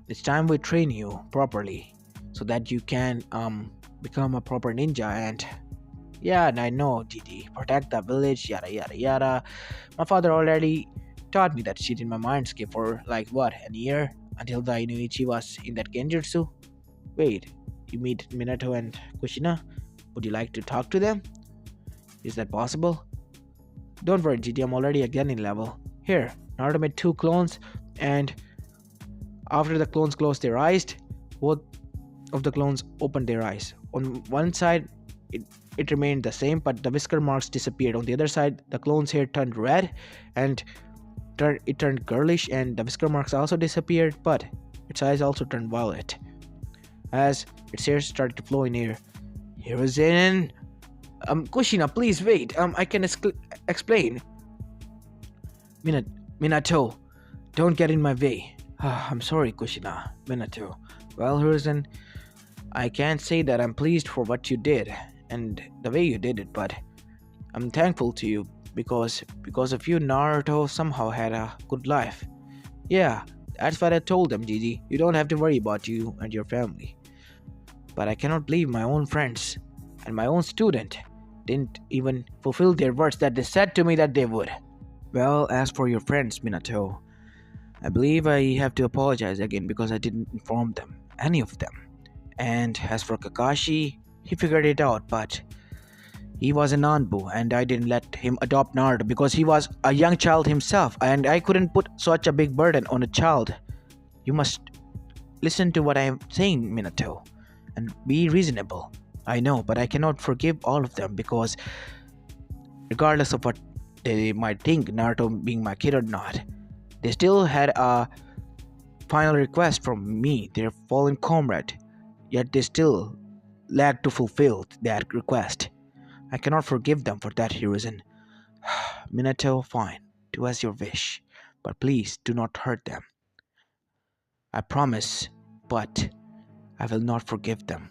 it's time we train you properly so that you can become a proper ninja. And yeah, and I know, GD, protect the village, yada yada yada. My father already taught me that shit in my mindscape for like what, a year, until the Inuichi was in that genjutsu. Wait, you meet Minato and Kushina? Would you like to talk to them? Is that possible? Don't worry, GD, I'm already a Genin level. Here, Naruto made 2 clones, and after the clones closed their eyes, both of the clones opened their eyes. On one side, it remained the same, but the whisker marks disappeared. On the other side, the clone's hair turned red, and it turned girlish, and the whisker marks also disappeared, but its eyes also turned violet. As its hair started to flow in air. Hiruzen, Kushina, please wait. I can explain. Minato, don't get in my way. I'm sorry, Kushina. Minato. Well, Hiruzen, I can't say that I'm pleased for what you did and the way you did it, but I'm thankful to you because of you, Naruto somehow had a good life. Yeah, that's what I told them, Gigi. You don't have to worry about you and your family. But I cannot believe my own friends and my own student didn't even fulfill their words that they said to me that they would. Well, as for your friends, Minato, I believe I have to apologize again because I didn't inform them, any of them. And as for Kakashi, he figured it out, but he was a Nanbu and I didn't let him adopt Naruto because he was a young child himself and I couldn't put such a big burden on a child. You must listen to what I am saying, Minato, and be reasonable. I know, but I cannot forgive all of them because regardless of what they might think, Naruto being my kid or not, they still had a final request from me, their fallen comrade, yet they still lacked to fulfill that request. I cannot forgive them for that, Hiruzen. Minato, fine, do as your wish, but please do not hurt them. I promise, but I will not forgive them.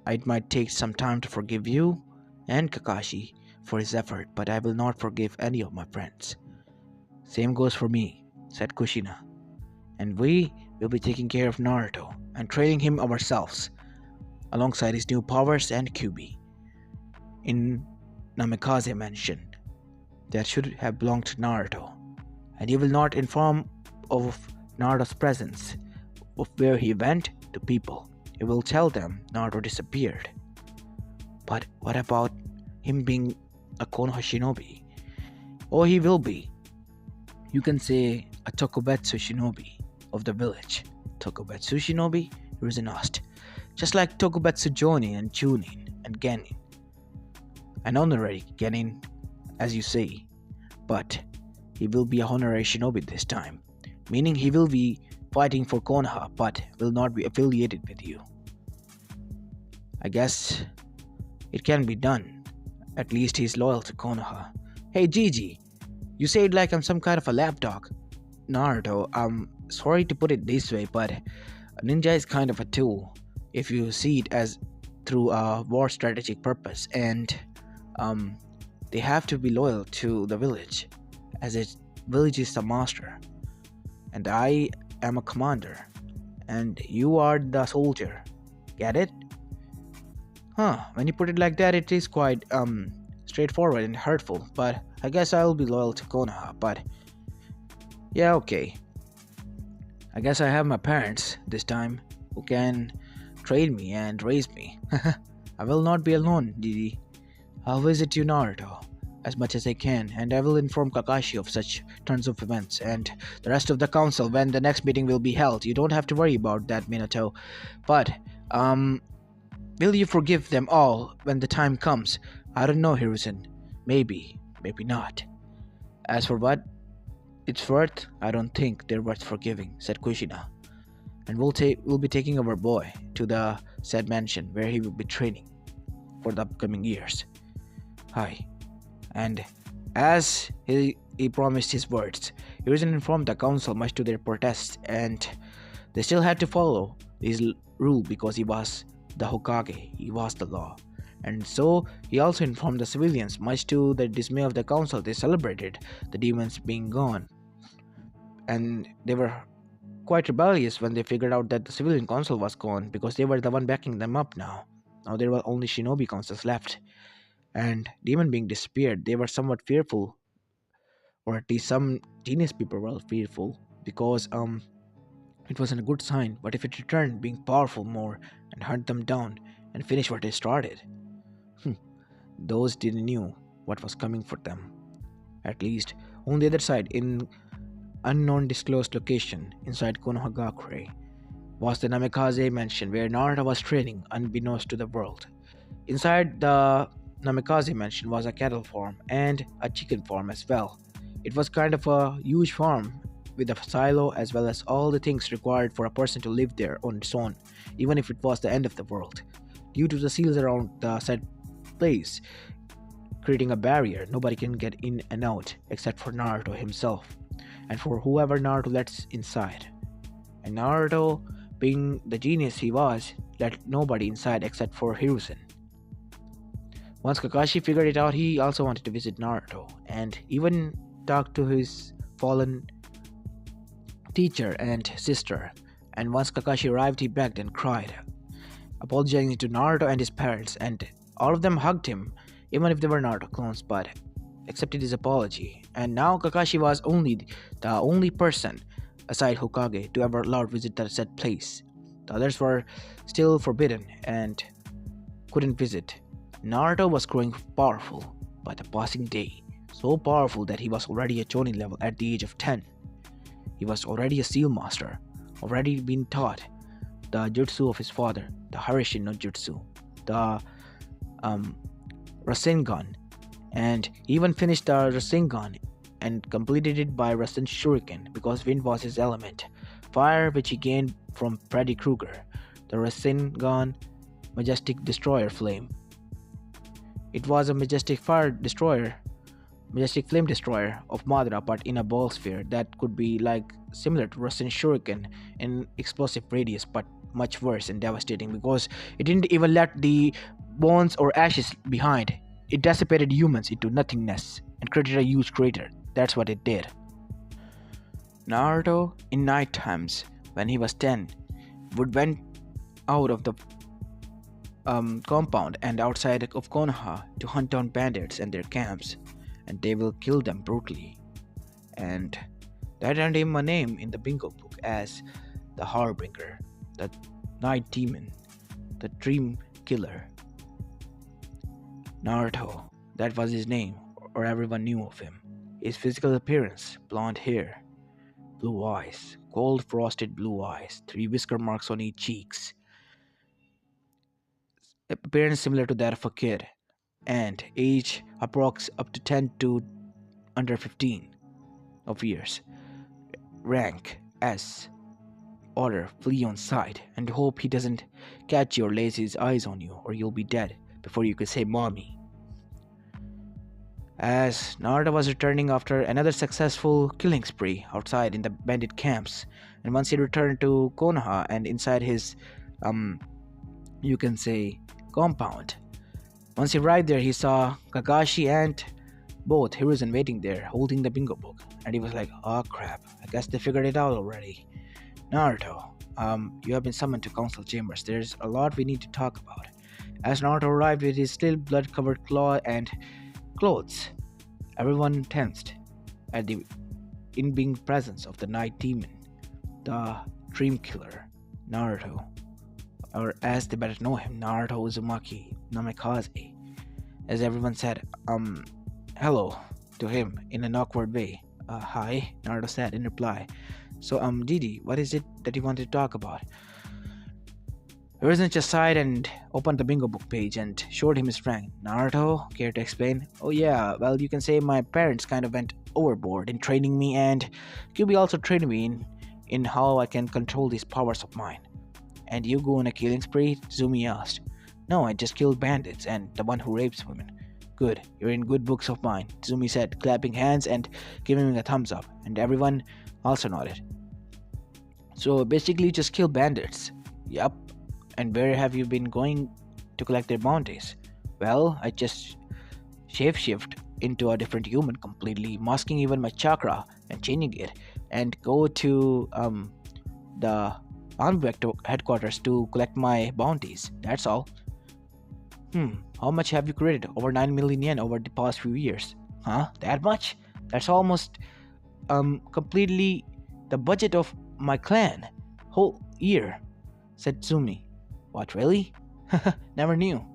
It might take some time to forgive you and Kakashi for his effort, but I will not forgive any of my friends. Same goes for me, said Kushina. And we will be taking care of Naruto and training him ourselves, alongside his new powers and Kyuubi, in Namikaze Mansion that should have belonged to Naruto. And he will not inform of Naruto's presence, of where he went to people. He will tell them Naruto disappeared. But what about him being a Konoha shinobi? Oh, he will be. You can say a Tokubetsu shinobi of the village. Tokubetsu shinobi? Hiruzen asked. Just like Tokubetsu Jonin and Chunin and Genin. An honorary Genin, as you say. But he will be a honorary shinobi this time. Meaning he will be fighting for Konoha but will not be affiliated with you. I guess it can be done. At least he's loyal to Konoha. Hey Gigi, you say it like I'm some kind of a lapdog. Naruto, I'm sorry to put it this way, but a ninja is kind of a tool if you see it as through a war strategic purpose, and they have to be loyal to the village as its village is the master. And I am a commander, and you are the soldier. Get it? Huh, when you put it like that, it is quite straightforward and hurtful, but I guess I'll be loyal to Konoha, but yeah, okay. I guess I have my parents this time who can train me and raise me. I will not be alone, Didi. I'll visit you, Naruto, as much as I can, and I will inform Kakashi of such turns of events and the rest of the council when the next meeting will be held. You don't have to worry about that, Minato. But, um, will you forgive them all when the time comes? I don't know, Hiruzen. Maybe, maybe not. As for what it's worth, I don't think they're worth forgiving, said Kushina. And we'll be taking our boy to the said mansion where he will be training for the upcoming years. Hi. And as he promised his words, Hiruzen informed the council much to their protest, and they still had to follow his rule because he was the Hokage, he was the law. And so he also informed the civilians, much to the dismay of the council. They celebrated the demons being gone, and they were quite rebellious when they figured out that the civilian council was gone because they were the one backing them up now. Now there were only shinobi councils left, and demon being disappeared, they were somewhat fearful, or at least some genius people were fearful because it wasn't a good sign. But if it returned, being powerful more and hunt them down and finish what they started? Those didn't knew what was coming for them. At least on the other side, in unknown disclosed location inside Konohagakure, was the Namikaze mansion where Naruto was training unbeknownst to the world. Inside the Namikaze mansion was a cattle farm and a chicken farm as well. It was kind of a huge farm with a silo as well as all the things required for a person to live there on its own, even if it was the end of the world. Due to the seals around the said place, creating a barrier, nobody can get in and out except for Naruto himself, and for whoever Naruto lets inside. And Naruto, being the genius he was, let nobody inside except for Hiruzen. Once Kakashi figured it out, he also wanted to visit Naruto and even talk to his fallen teacher and sister. And once Kakashi arrived, he begged and cried, apologizing to Naruto and his parents, and all of them hugged him, even if they were Naruto clones, but accepted his apology. And now Kakashi was the only person aside Hokage to ever allowed visit that said place. The others were still forbidden and couldn't visit. Naruto was growing powerful by the passing day, so powerful that he was already a Chunin level at the age of 10. He was already a seal master, already been taught the jutsu of his father, the Harishin no jutsu, the Rasengan, and he even finished the Rasengan and completed it by Rasen Shuriken because wind was his element. Fire, which he gained from Freddy Krueger, the Rasengan Majestic Destroyer Flame. It was a majestic flame destroyer of Madara, but in a ball sphere that could be like similar to Rasen Shuriken in explosive radius, but much worse and devastating because it didn't even let the bones or ashes behind. It dissipated humans into nothingness and created a huge crater. That's what it did. Naruto, in night times, when he was 10, would went out of the compound and outside of Konoha to hunt down bandits and their camps, and they will kill them brutally. And that earned him a name in the bingo book as the Harbinger, the Night Demon, the Dream Killer. Naruto, that was his name, or everyone knew of him. His physical appearance, blonde hair, blue eyes, cold frosted blue eyes, 3 whisker marks on each cheeks, appearance similar to that of a kid, and age approx up to 10 to under 15 of years. Rank S. Order, flee on sight, and hope he doesn't catch you or lays his eyes on you, or you'll be dead before you could say mommy. As Naruto was returning after another successful killing spree outside in the bandit camps, and once he returned to Konoha and inside his, you can say, compound. Once he arrived there, he saw Kakashi and both Hiruzen waiting there, holding the bingo book, and he was like, "Oh crap! I guess they figured it out already." Naruto, you have been summoned to council chambers. There's a lot we need to talk about. As Naruto arrived with his still blood-covered claw and clothes, everyone tensed at the in-being presence of the Night Demon, the Dream Killer, Naruto, or as they better know him, Naruto Uzumaki Namikaze. As everyone said, hello to him in an awkward way. Hi, Naruto said in reply. So, Didi, what is it that you want to talk about? Hiruzen just sighed and opened the bingo book page and showed him his rank. Naruto, care to explain? Oh yeah, well you can say my parents kind of went overboard in training me, and Kyubi also trained me in how I can control these powers of mine. And you go on a killing spree? Zumi asked. No, I just killed bandits and the one who rapes women. Good, you're in good books of mine, Zumi said, clapping hands and giving me a thumbs up, and everyone also nodded. So basically, you just kill bandits. Yup. And where have you been going to collect their bounties? Well, I just shapeshift into a different human completely, masking even my chakra and changing it, and go to the Anvector headquarters to collect my bounties. That's all. How much have you created? Over 9 million yen over the past few years. Huh? That much? That's almost completely the budget of my clan. Whole year, said Tsumi. What really? Never knew.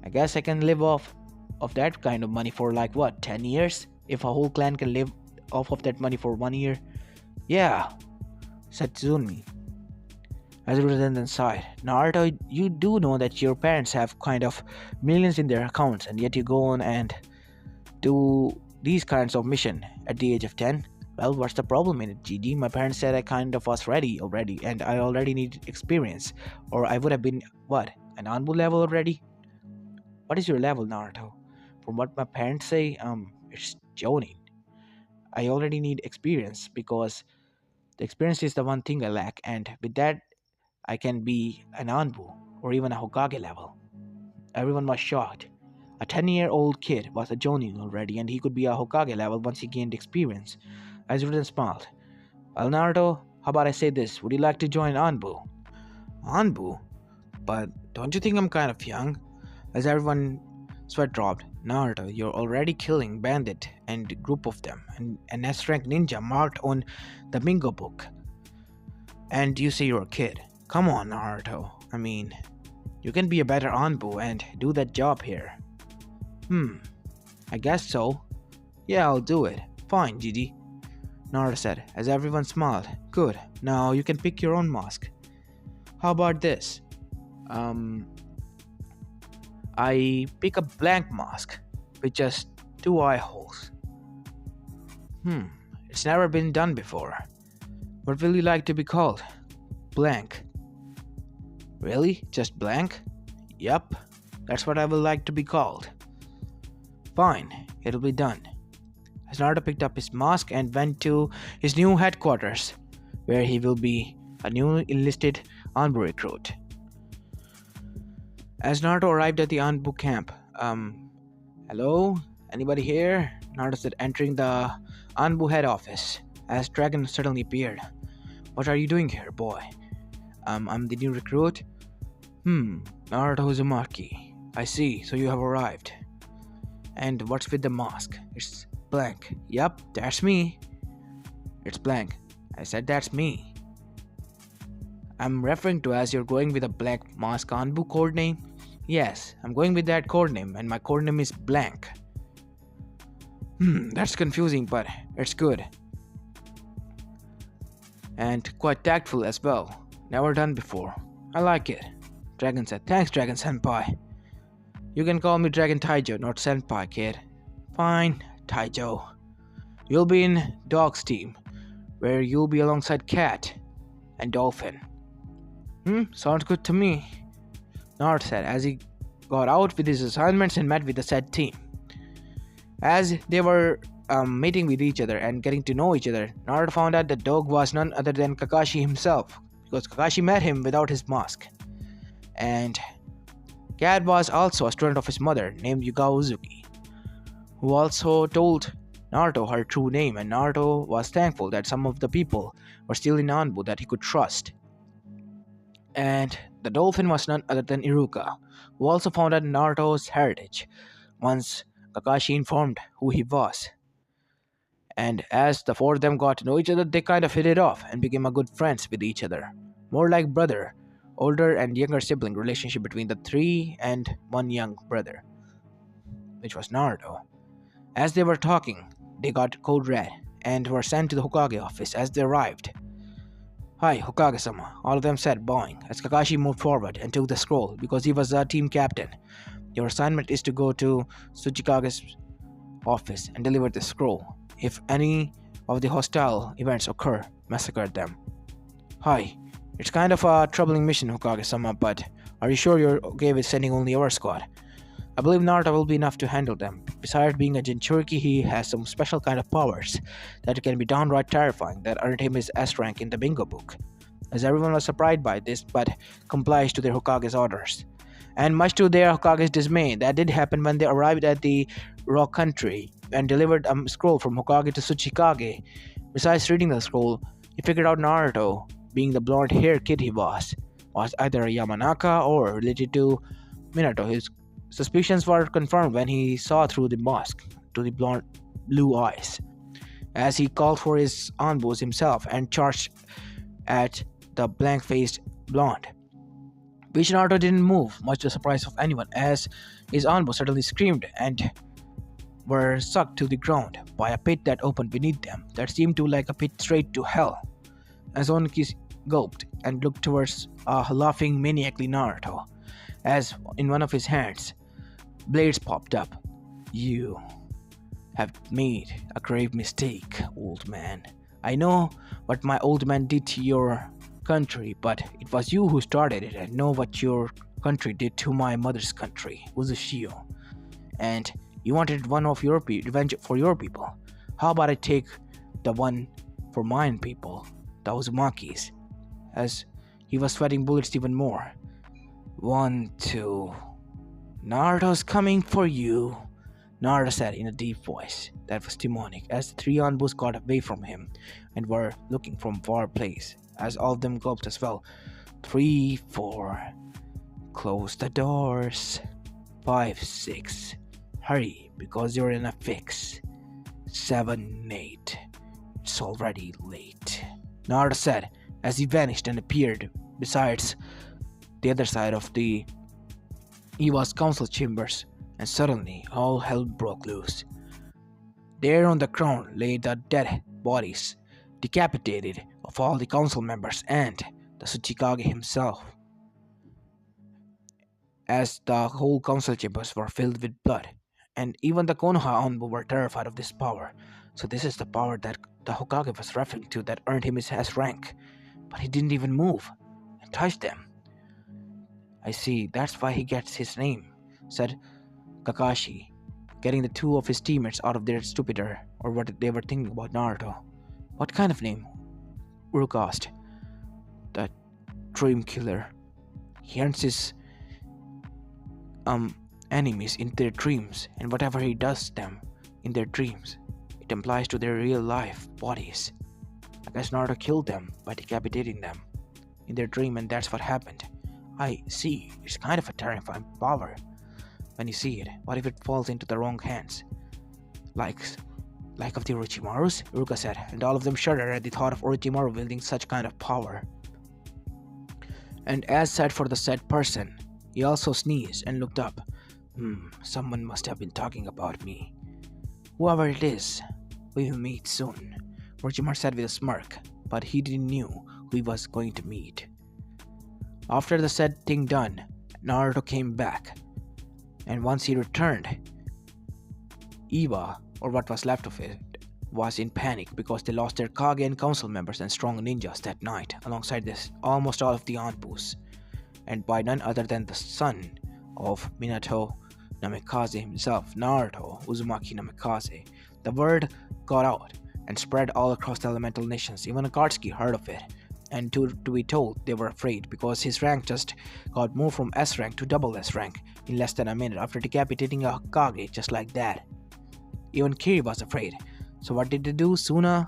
I guess I can live off that kind of money for like what, 10 years? If a whole clan can live off of that money for 1 year? Yeah, said Tsumi. As Rudenden sighed, Naruto, you do know that your parents have kind of millions in their accounts, and yet you go on and do these kinds of mission at the age of 10? Well, what's the problem in it, GD? My parents said I kind of was ready already, and I already needed experience, or I would have been, what, an Anbu level already? What is your level, Naruto? From what my parents say, it's Jonin. I already need experience because the experience is the one thing I lack, and with that, I can be an Anbu or even a Hokage level. Everyone was shocked. A 10-year-old kid was a Jonin already, and he could be a Hokage level once he gained experience. Azurden smiled. Well, Naruto, how about I say this? Would you like to join Anbu? Anbu? But don't you think I'm kind of young? As everyone sweat dropped. Naruto, you're already killing bandit and group of them, and an S-rank ninja marked on the bingo book. And you say you're a kid. Come on, Naruto. I mean, you can be a better Anbu and do that job here. I guess so. Yeah, I'll do it. Fine, Gigi. Naruto said, as everyone smiled. Good. Now you can pick your own mask. How about this? I pick a blank mask with just two eye holes. It's never been done before. What will you like to be called? Blank. Really? Just blank? Yup. That's what I will like to be called. Fine, it'll be done. As Naruto picked up his mask and went to his new headquarters, where he will be a new enlisted Anbu recruit. As Naruto arrived at the Anbu camp, hello? Anybody here? Naruto said, entering the Anbu head office, as Dragon suddenly appeared. What are you doing here, boy? I'm the new recruit. Naruto Uzumaki. I see, so you have arrived. And what's with the mask? It's blank. Yup, that's me. It's blank. I said that's me. I'm referring to as you're going with a blank mask Anbu codename? Yes, I'm going with that codename, and my codename is blank. That's confusing, but it's good. And quite tactful as well. Never done before. I like it. Dragon said, thanks, Dragon Senpai. You can call me Dragon Taijo, not Senpai, kid. Fine, Taijo. You'll be in Dog's team, where you'll be alongside Cat and Dolphin. Sounds good to me, Naruto said as he got out with his assignments and met with the said team. As they were meeting with each other and getting to know each other, Naruto found out that Dog was none other than Kakashi himself, because Kakashi met him without his mask. And Cat was also a student of his mother named Yuga Uzuki, who also told Naruto her true name, and Naruto was thankful that some of the people were still in Anbu that he could trust. And the dolphin was none other than Iruka, who also found out Naruto's heritage once Kakashi informed who he was. And as the four of them got to know each other, they kind of hit it off and became a good friends with each other. More like brother, older and younger sibling relationship between the three and one young brother, which was Naruto. As they were talking, they got code red and were sent to the Hokage office. As they arrived, "Hi, Hokage-sama," all of them said, bowing, as Kakashi moved forward and took the scroll because he was a team captain. "Your assignment is to go to Tsuchikage's office and deliver the scroll. If any of the hostile events occur, massacre them." "Hi, it's kind of a troubling mission, Hokage-sama, but are you sure you're okay with sending only our squad?" "I believe Naruto will be enough to handle them. Besides being a Jinchuriki, he has some special kind of powers that can be downright terrifying that earned him his S rank in the bingo book." As everyone was surprised by this, but complies to their Hokage's orders. And much to their Hokage's dismay, that did happen when they arrived at the Rock Country and delivered a scroll from Hokage to Tsuchikage. Besides reading the scroll, he figured out Naruto, being the blonde-haired kid he was either a Yamanaka or related to Minato. His suspicions were confirmed when he saw through the mask to the blonde blue eyes, as he called for his Anbus himself and charged at the blank-faced blonde. Which Naruto didn't move, much to the surprise of anyone, as his Anbu suddenly screamed and were sucked to the ground by a pit that opened beneath them that seemed to like a pit straight to hell. As Oniki gulped and looked towards a laughing maniacally Naruto, as in one of his hands, blades popped up. "You have made a grave mistake, old man. I know what my old man did to your country, but it was you who started it. I know what your country did to my mother's country, Uchiha, and you wanted one of your revenge for your people. How about I take the one for mine people, the Uzumaki's?" As he was sweating bullets even more. "1, 2. Naruto's coming for you," Naruto said in a deep voice that was demonic, as the three Anbus got away from him and were looking from far place, as all of them gulped as well. 3, 4. Close the doors. 5, 6. Hurry, because you're in a fix. 7, 8. It's already late, Naruto said as he vanished and appeared besides the other side of the Iwa's council chambers, and suddenly all hell broke loose. There on the ground lay the dead bodies, decapitated, of all the council members and the Tsuchikage himself, as the whole council chambers were filled with blood, and even the Konoha Anbu were terrified of this power. So this is the power that the Hokage was referring to that earned him his S rank, but he didn't even move and touch them. "I see, that's why he gets his name," said Kakashi, getting the two of his teammates out of their stupidity or what they were thinking about Naruto. "What kind of name?" Uruka asked. "The Dream Killer. He earns his enemies in their dreams, and whatever he does them in their dreams, it implies to their real life bodies. I guess Naruto killed them by decapitating them in their dream, and that's what happened. I see, it's kind of a terrifying power when you see it. What if it falls into the wrong hands? Like of the Orochimaru's?" Uruka said, and all of them shuddered at the thought of Orochimaru wielding such kind of power. And as said for the said person, he also sneezed and looked up. Someone must have been talking about me. Whoever it is, we will meet soon," Orochimaru said with a smirk, but he didn't knew who he was going to meet. After the said thing done, Naruto came back, and once he returned, Iwa, or what was left of it, was in panic because they lost their Kage and council members and strong ninjas that night, alongside this almost all of the Anbus, and by none other than the son of Minato Namikaze himself, Naruto Uzumaki Namikaze. The word got out and spread all across the elemental nations. Even Akatsuki heard of it, and to be told, they were afraid because his rank just got moved from S rank to double S rank in less than a minute after decapitating a Kage just like that. Even Kiri was afraid. So what did they do? Suna,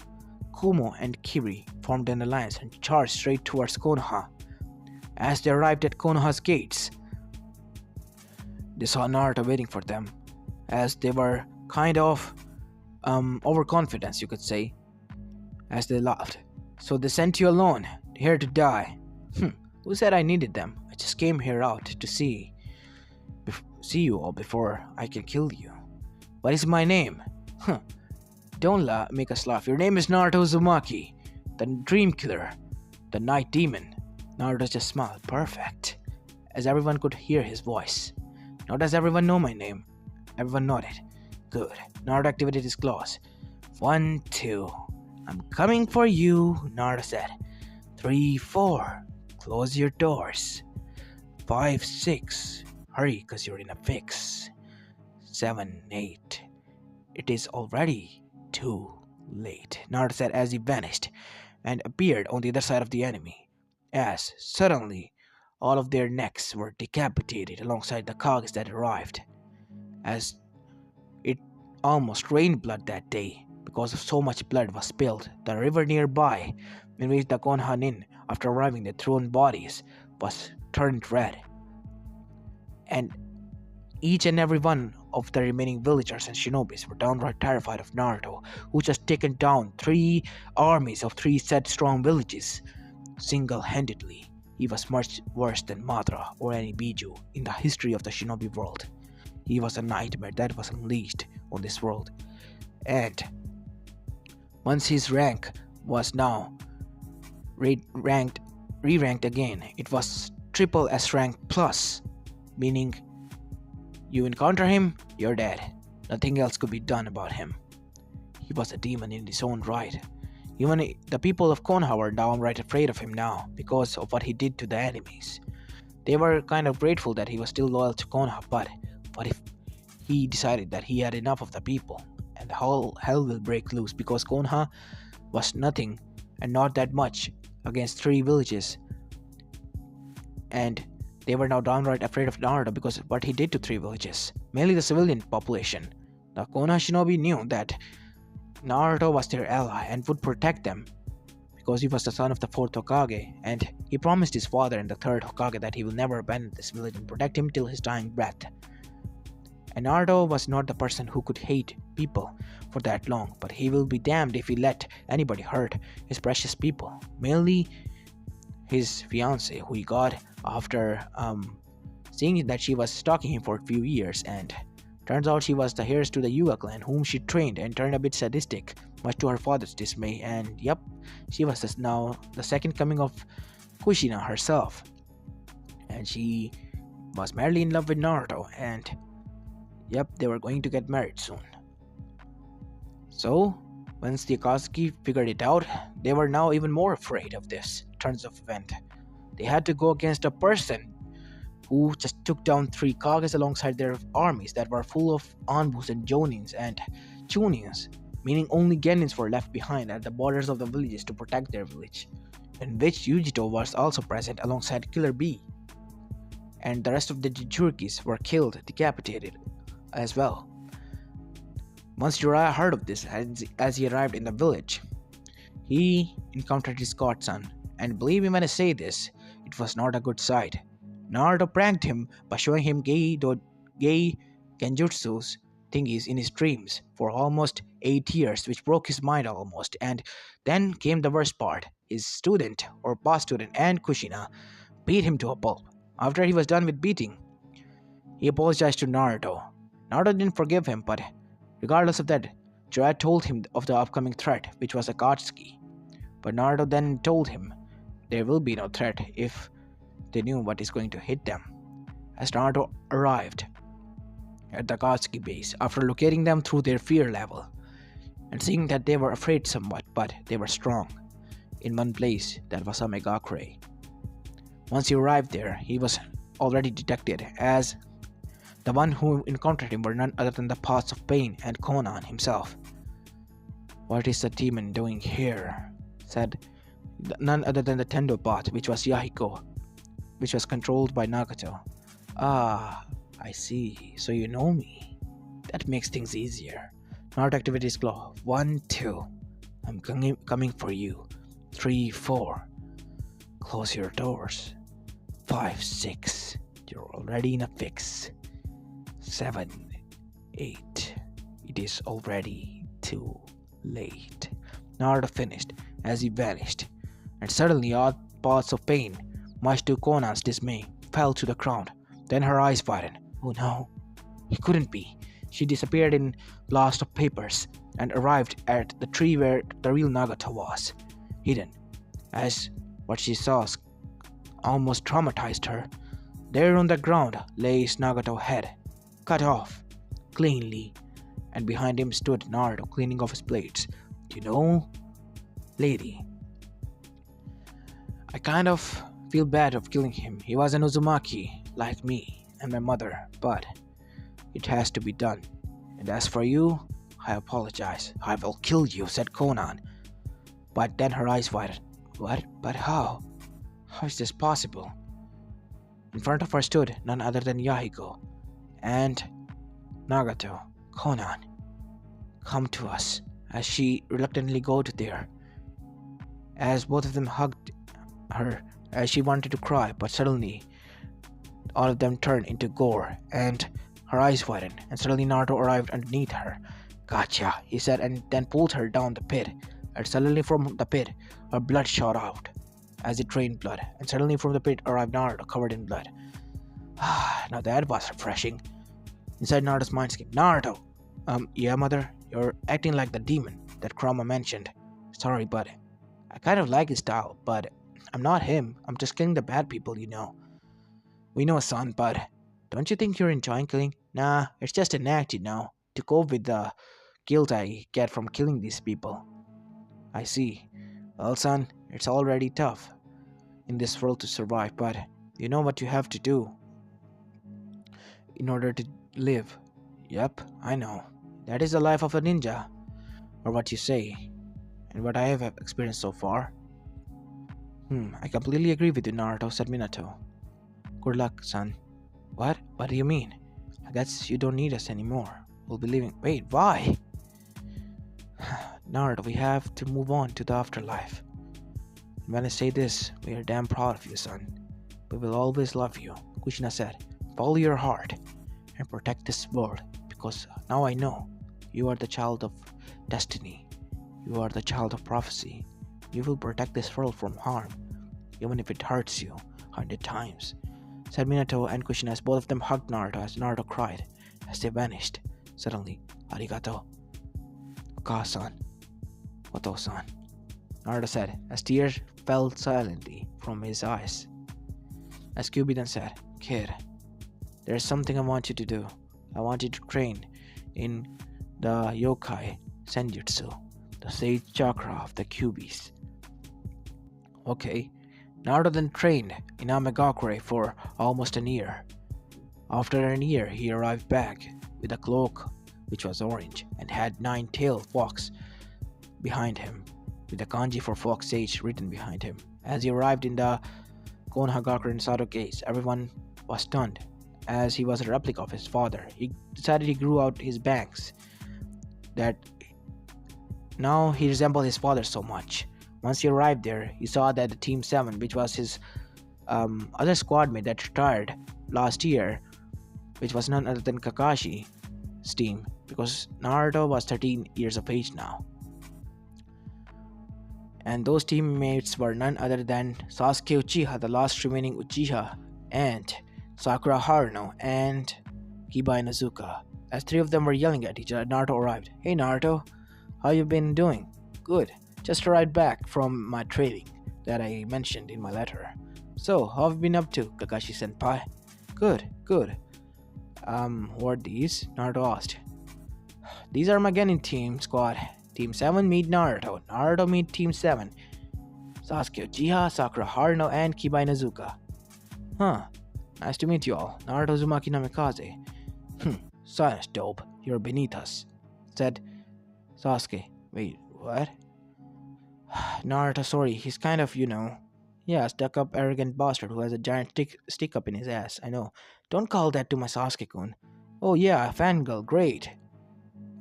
Kumo, and Kiri formed an alliance and charged straight towards Konoha. As they arrived at Konoha's gates, they saw Naruto waiting for them, as they were kind of overconfident, you could say, as they laughed. "So they sent you alone, here to die? Who said I needed them? I just came here out to see you all before I can kill you. What is my name?" Huh. Don't make us laugh. Your name is Naruto Uzumaki, the dream killer, the night demon. Naruto just smiled. Perfect. As everyone could hear his voice. Now does everyone know my name? Everyone nodded. Good. Naruto activated his claws. 1, 2. I'm coming for you, Naruto said. 3, 4. Close your doors. 5, 6. Hurry, cause you're in a fix. 7, 8. It is already too late, Naruto said as he vanished and appeared on the other side of the enemy. As suddenly, all of their necks were decapitated alongside the Kages that arrived. As it almost rained blood that day, because of so much blood was spilled, the river nearby, in which the Konoha Nin, after arriving their thrown bodies, was turned red. And each and every one of the remaining villagers and shinobis were downright terrified of Naruto, who just taken down 3 armies of 3 said strong villages single-handedly. He was much worse than Madara or any Biju in the history of the shinobi world. He was a nightmare that was unleashed on this world. And once his rank was now re-ranked again, it was triple S rank plus, meaning you encounter him, you're dead. Nothing else could be done about him. He was a demon in his own right. Even the people of Konoha were downright afraid of him now because of what he did to the enemies. They were kind of grateful that he was still loyal to Konoha, but what if he decided that he had enough of the people and the whole hell will break loose because Konoha was nothing and not that much against 3 villages, and they were now downright afraid of Naruto because of what he did to 3 villages, mainly the civilian population. The Konoha shinobi knew that Naruto was their ally and would protect them because he was the son of the 4th Hokage, and he promised his father and the 3rd Hokage that he will never abandon this village and protect him till his dying breath. And Naruto was not the person who could hate people for that long, but he will be damned if he let anybody hurt his precious people, mainly his fiancée, who he got after seeing that she was stalking him for a few years, and turns out she was the heiress to the Yuga clan, whom she trained and turned a bit sadistic, much to her father's dismay. And yep, she was now the second coming of Kushina herself, and she was madly in love with Naruto, and yep, they were going to get married soon. So once the Akatsuki figured it out, they were now even more afraid of this turns of event. They had to go against a person who just took down 3 Kages alongside their armies that were full of Anbus and Jonins and Chunins, meaning only Genins were left behind at the borders of the villages to protect their village, in which Yujito was also present alongside Killer Bee. And the rest of the Jinchurikis were killed, decapitated as well. Once Jiraiya heard of this as he arrived in the village, he encountered his godson, and believe me when I say this, it was not a good sight. Naruto pranked him by showing him gay genjutsus thingies in his dreams for almost 8 years, which broke his mind almost. And then came the worst part. His student, or past student, and Kushina beat him to a pulp. After he was done with beating, he apologized to Naruto. Naruto didn't forgive him, but regardless of that, Jiraiya told him of the upcoming threat, which was Akatsuki. But Naruto then told him there will be no threat if they knew what is going to hit them. As Naruto arrived at the Akatsuki base, after locating them through their fear level, and seeing that they were afraid somewhat, but they were strong, in one place that was Megakure. Once he arrived there, he was already detected, as the one who encountered him were none other than the Paths of Pain and Konan himself. What is the demon doing here? Said none other than the Tendo Path, which was Yahiko, which was controlled by Nagato. Ah, I see. So you know me. That makes things easier. Naruto activated his claw. 1, 2. I'm coming for you. 3, 4. Close your doors. 5, 6. You're already in a fix. 7, 8. It is already too late. Naruto finished as he vanished, and suddenly all Paths of Pain, much to Konan's dismay, fell to the ground. Then her eyes widened. Oh no, he couldn't be. She disappeared in blast of papers and arrived at the tree where the real Nagato was, hidden, as what she saw almost traumatized her. There on the ground lay Nagato's head, cut off, cleanly, and behind him stood Naruto cleaning off his plates. You know, lady, I kind of feel bad of killing him. He was an Uzumaki, like me and my mother, but it has to be done. And as for you, I apologize. I will kill you, said Conan. But then her eyes widened. What? But how? How is this possible? In front of her stood none other than Yahiko and Nagato. Conan, come to us, as she reluctantly got there. As both of them hugged her, as she wanted to cry, but suddenly all of them turned into gore, and her eyes widened, and suddenly Naruto arrived underneath her. Gotcha, he said, and then pulled her down the pit, and suddenly from the pit, her blood shot out, as it drained blood, and suddenly from the pit arrived Naruto, covered in blood. Now that was refreshing. Inside Naruto's mindscape, Naruto! Yeah, mother, you're acting like the demon that Kurama mentioned. Sorry, but I kind of like his style, but I'm not him. I'm just killing the bad people, you know. We know, son, but don't you think you're enjoying killing? Nah, it's just an act, you know, to cope with the guilt I get from killing these people. I see. Well, son, it's already tough in this world to survive, but you know what you have to do in order to live. Yep, I know. That is the life of a ninja, or what you say, and what I have experienced so far. I completely agree with you, Naruto, said Minato. Good luck, son. What? What do you mean? I guess you don't need us anymore. We'll be leaving. Wait, why? Naruto, we have to move on to the afterlife. And when I say this, we are damn proud of you, son. We will always love you, Kushina said. Follow your heart and protect this world, because now I know you are the child of destiny. You are the child of prophecy. You will protect this world from harm, even if it hurts you 100 times, said Minato and Kushina as both of them hugged Naruto as Naruto cried as they vanished. Suddenly, Arigato. Oka-san. Oto-san. Naruto said as tears fell silently from his eyes. As Kyuubi then said, Kid, there is something I want you to do. I want you to train in the yokai senjutsu, the sage chakra of the Kyuubis. Okay. Naruto then trained in Amegakure for almost a year. After a year, he arrived back with a cloak which was orange and had 9-tailed fox behind him, with the kanji for fox sage written behind him. As he arrived in the Konohagakure Sado gates, everyone was stunned, as he was a replica of his father. He decided he grew out his bangs, that now he resembled his father so much. Once he arrived there, he saw that the Team 7, which was his other squad mate that retired last year, which was none other than Kakashi's team, because Naruto was 13 years of age now. And those teammates were none other than Sasuke Uchiha, the last remaining Uchiha, and Sakura Haruno, and Kiba Inuzuka. As three of them were yelling at each other, Naruto arrived. Hey Naruto, how you been doing? Good. Just arrived back from my training that I mentioned in my letter. So, how have you been up to, Kakashi-senpai? Good, good. Who are these? Naruto asked. These are my Genin team squad. Team 7 meet Naruto. Naruto meet Team 7. Sasuke Uchiha, Sakura Haruno, and Kiba Inuzuka. Huh. Nice to meet you all. Naruto Uzumaki Namikaze. Science dope. You're beneath us, said Sasuke. Wait, what? Naruto, sorry, he's kind of, yeah, stuck up arrogant bastard who has a giant stick up in his ass. I know. Don't call that to my Sasuke-kun. Oh yeah, fangirl, great.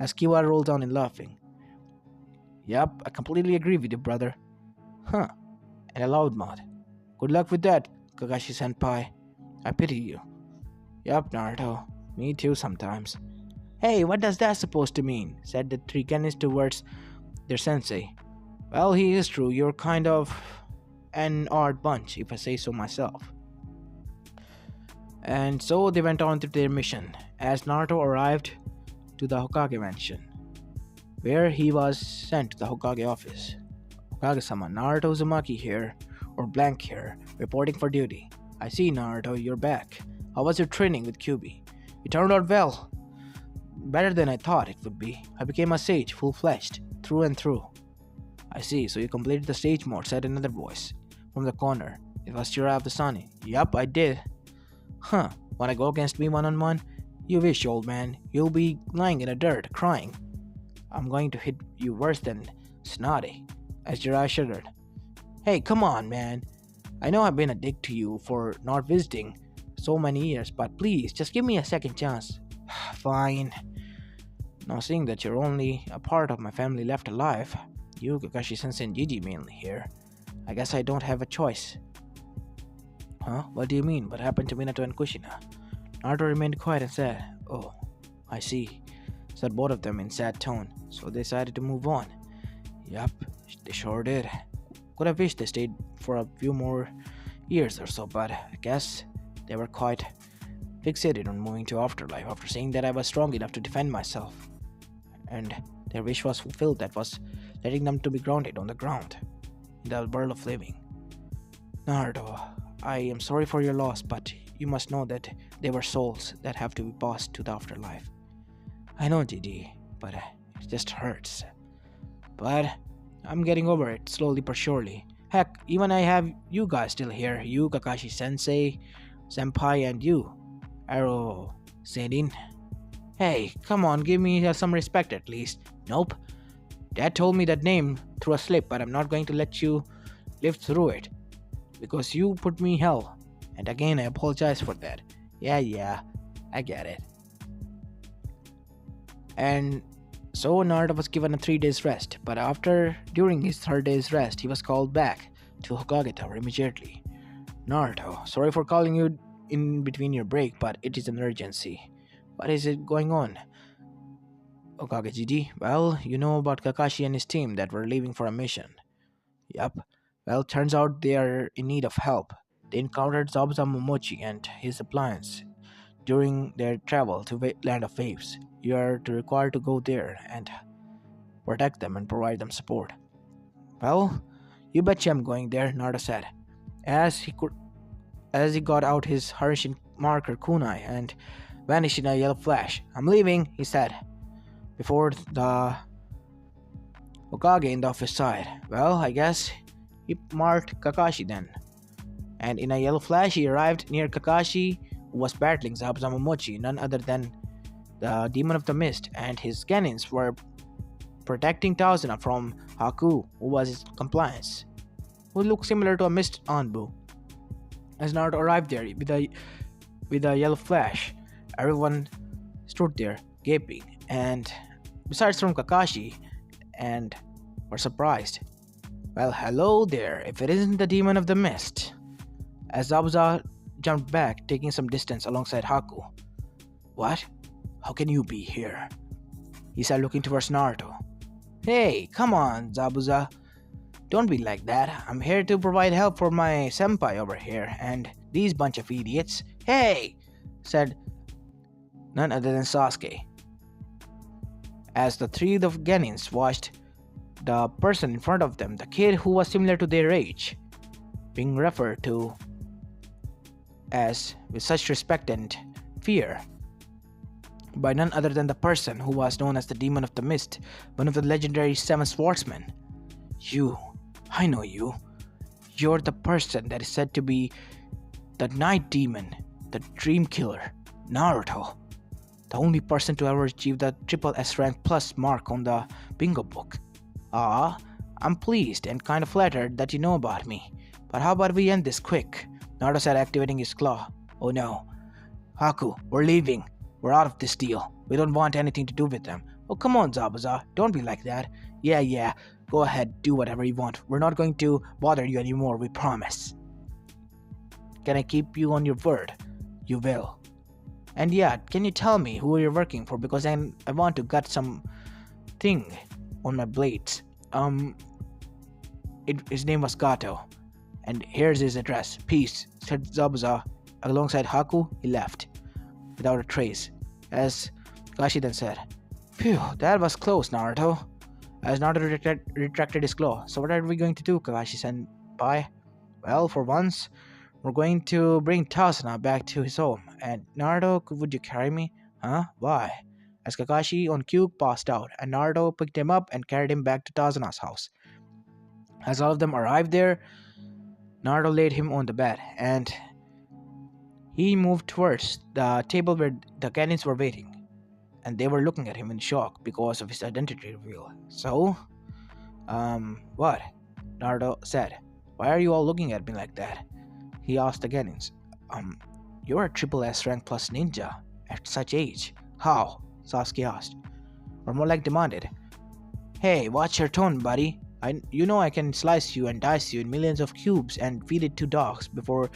As Kiba rolled down in laughing. Yup, I completely agree with you, brother. Huh. And a loudmouth. Good luck with that, Kakashi-senpai. I pity you. Yup, Naruto. Me too sometimes. Hey, what does that supposed to mean? Said the three Genins towards their sensei. Well, he is true. You're kind of an odd bunch, if I say so myself. And so they went on to their mission. As Naruto arrived to the Hokage mansion, where he was sent to the Hokage office. Hokage-sama, Naruto Uzumaki here, or blank here, reporting for duty. I see, Naruto, you're back. How was your training with Kyuubi? It turned out well. Better than I thought it would be. I became a sage, full-fledged, through and through. I see, so you completed the stage mode, said another voice. From the corner. It was Jiraiya of the Sun. Yup, I did. Huh, wanna go against me one-on-one? You wish, old man. You'll be lying in the dirt, crying. I'm going to hit you worse than Snotty, as Jiraiya shuddered. Hey, come on, man. I know I've been a dick to you for not visiting so many years, but please, just give me a second chance. Fine. Now, seeing that you're only a part of my family left alive, you, Kakashi-sensei, and Gigi mainly here, I guess I don't have a choice. Huh? What do you mean? What happened to Minato and Kushina? Naruto remained quiet and said, Oh, I see, said both of them in sad tone, so they decided to move on. Yup, they sure did. Could have wished they stayed for a few more years or so, but I guess they were quite fixated on moving to afterlife after seeing that I was strong enough to defend myself. And their wish was fulfilled, that was letting them to be grounded on the ground in the world of living. Naruto, I am sorry for your loss, but you must know that they were souls that have to be passed to the afterlife. I know, Gigi, but it just hurts. But I'm getting over it, slowly but surely. Heck, even I have you guys still here. You, Kakashi-sensei, Senpai, and you, Arrow Senin. Hey, come on, give me some respect at least. Nope. Dad told me that name through a slip, but I'm not going to let you live through it. Because you put me hell. And again, I apologize for that. Yeah, I get it. And so Naruto was given a 3 days rest, but during his 3rd day's rest, he was called back to Hokage Tower immediately. Naruto, sorry for calling you in between your break, but it is an urgency. What is it going on? Hokage Gigi, well, you know about Kakashi and his team that were leaving for a mission. Yup. Well, turns out they are in need of help. They encountered Zabuza Momochi and his appliance during their travel to Land of Waves. You are required to go there and protect them and provide them support. Well, you betcha I'm going there, Naruto said, as he got out his Harishin marker kunai and vanished in a yellow flash. I'm leaving, he said, before the Hokage in the office side. Well, I guess he marked Kakashi then. And in a yellow flash, he arrived near Kakashi, who was battling Zabuza Momochi, none other than the Demon of the Mist, and his Genins were protecting Tazuna from Haku, who was his compliance, who looked similar to a Mist Anbu. As Naruto arrived there with a yellow flash, everyone stood there, gaping, and besides from Kakashi, and were surprised. Well, hello there, if it isn't the Demon of the Mist. As Zabuza jumped back, taking some distance alongside Haku. What? How can you be here? He said, looking towards Naruto. Hey, come on, Zabuza. Don't be like that. I'm here to provide help for my senpai over here, and these bunch of idiots. Hey! Said none other than Sasuke. As the three of Genins watched the person in front of them, the kid who was similar to their age, being referred to as with such respect and fear by none other than the person who was known as the Demon of the Mist, one of the legendary 7 swordsmen. I know you. You're the person that is said to be the Night Demon, the Dream Killer, Naruto, the only person to ever achieve the triple S rank plus mark on the bingo book. I'm pleased and kind of flattered that you know about me, but how about we end this quick? Naruto said, activating his claw. Oh no. Haku, we're leaving. We're out of this deal. We don't want anything to do with them. Oh, come on, Zabuza. Don't be like that. Yeah. Go ahead, do whatever you want. We're not going to bother you anymore, we promise. Can I keep you on your word? You will. And yeah, can you tell me who you're working for? Because I want to get some thing on my blades. His name was Gato. And here's his address. Peace, said Zabuza. Alongside Haku, he left, without a trace. As Kashi then said, Phew, that was close, Naruto. As Naruto retracted his claw. So what are we going to do, Kakashi-senpai? Well, for once, we're going to bring Tasuna back to his home. And Naruto, would you carry me? Huh? Why? As Kakashi on cue passed out, and Naruto picked him up and carried him back to Tasuna's house. As all of them arrived there, Naruto laid him on the bed, and he moved towards the table where the Genins were waiting, and they were looking at him in shock because of his identity reveal. So, what? Naruto said. Why are you all looking at me like that? He asked the Genins. You're a triple S rank plus ninja at such age. How? Sasuke asked. Or more like demanded. Hey, watch your tone, buddy. You know I can slice you and dice you in millions of cubes and feed it to dogs before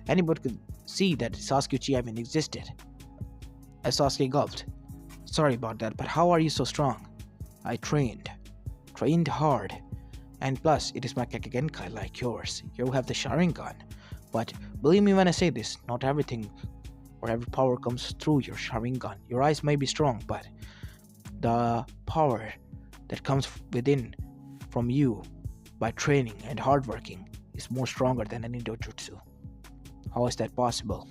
anybody could see that Sasuke Uchiha even existed. As Sasuke gulped. Sorry about that, but how are you so strong? I trained. Trained hard. And plus, it is my Kakegenkai like yours. You have the Sharingan. But believe me when I say this, not everything or every power comes through your Sharingan. Your eyes may be strong, but the power that comes within from you by training and hard working is more stronger than any dojutsu. How is that possible?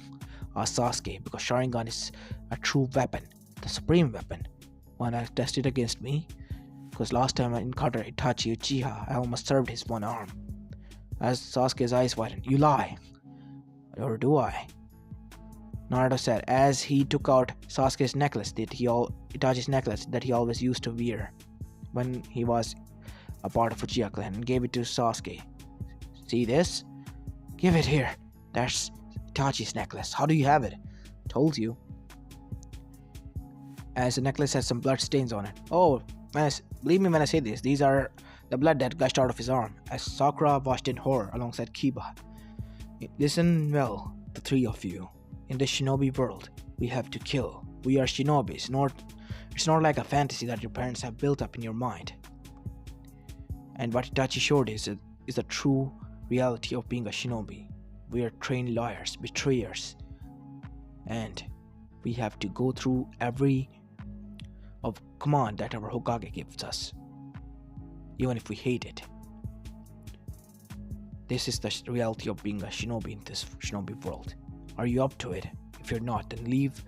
Asked Sasuke, because Sharingan is a true weapon, the supreme weapon. One I tested against me, because last time I encountered Itachi Uchiha, I almost served his one arm. As Sasuke's eyes widened, you lie. Or do I? Naruto said as he took out Sasuke's necklace Itachi's necklace that he always used to wear when he was a part of Uchiha clan, and gave it to Sasuke. See this? Give it here. That's Itachi's necklace. How do you have it? Told you. As the necklace has some blood stains on it. Oh, believe me when I say this, these are the blood that gushed out of his arm, as Sakura watched in horror alongside Kiba. Listen well, the three of you. In the shinobi world, we have to kill. We are shinobis. It's not like a fantasy that your parents have built up in your mind. And what Itachi showed is the true reality of being a shinobi. We are trained liars, betrayers. And we have to go through every command that our Hokage gives us, even if we hate it. This is the reality of being a shinobi in this shinobi world. Are you up to it? If you're not, then leave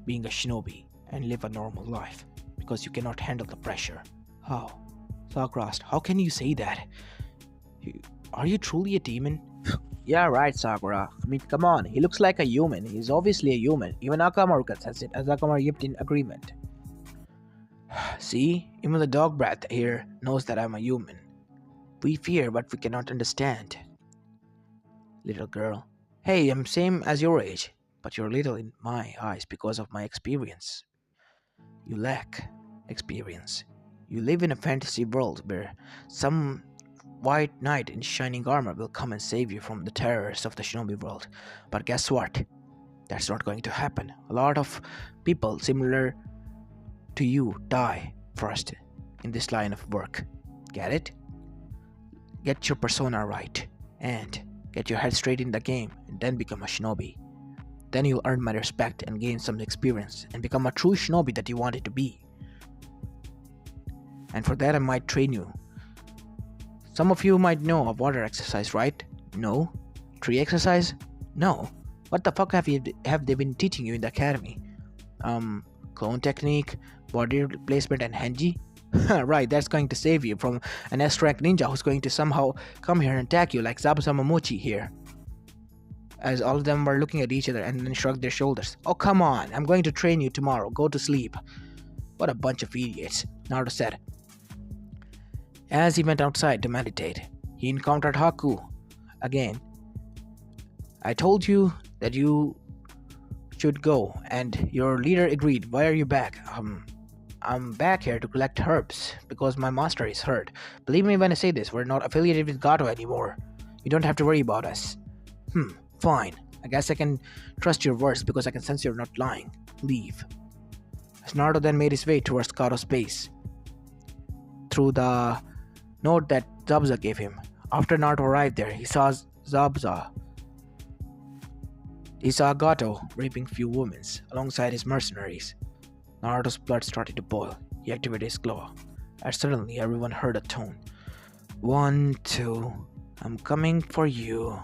being a shinobi and live a normal life, because you cannot handle the pressure. How? Sakura asked, how can you say that? Are you truly a demon? Yeah, right, Sakura. I mean, come on, he looks like a human. He's obviously a human. Even Akamaru says it, as Akamaru yipped in agreement. See, even the dog brat here knows that I'm a human. We fear what we cannot understand. Little girl. Hey, I'm same as your age, but you're little in my eyes because of my experience. You lack experience. You live in a fantasy world where some white knight in shining armor will come and save you from the terrors of the shinobi world. But guess what? That's not going to happen. A lot of people similar to you die first in this line of work. Get it? Get your persona right and get your head straight in the game and then become a shinobi. Then you'll earn my respect and gain some experience and become a true shinobi that you wanted to be. And for that I might train you. Some of you might know of water exercise, right? No? Tree exercise? No. What the fuck have they been teaching you in the academy? Clone technique, body placement, and henji? Right, that's going to save you from an S-rank ninja who's going to somehow come here and attack you like Zabuza Momochi here. As all of them were looking at each other and then shrugged their shoulders. Oh, come on, I'm going to train you tomorrow. Go to sleep. What a bunch of idiots, Naruto said. As he went outside to meditate, he encountered Haku again. I told you that you should go, and your leader agreed. Why are you back? I'm back here to collect herbs because my master is hurt. Believe me when I say this, we're not affiliated with Gato anymore. You don't have to worry about us. Fine. I guess I can trust your words because I can sense you're not lying. Leave. As Naruto then made his way towards Gato's base through the note that Zabuza gave him. After Naruto arrived there, he saw Gato raping few women alongside his mercenaries. Naruto's blood started to boil. He activated his claw, and suddenly everyone heard a tone. 1, 2, I'm coming for you.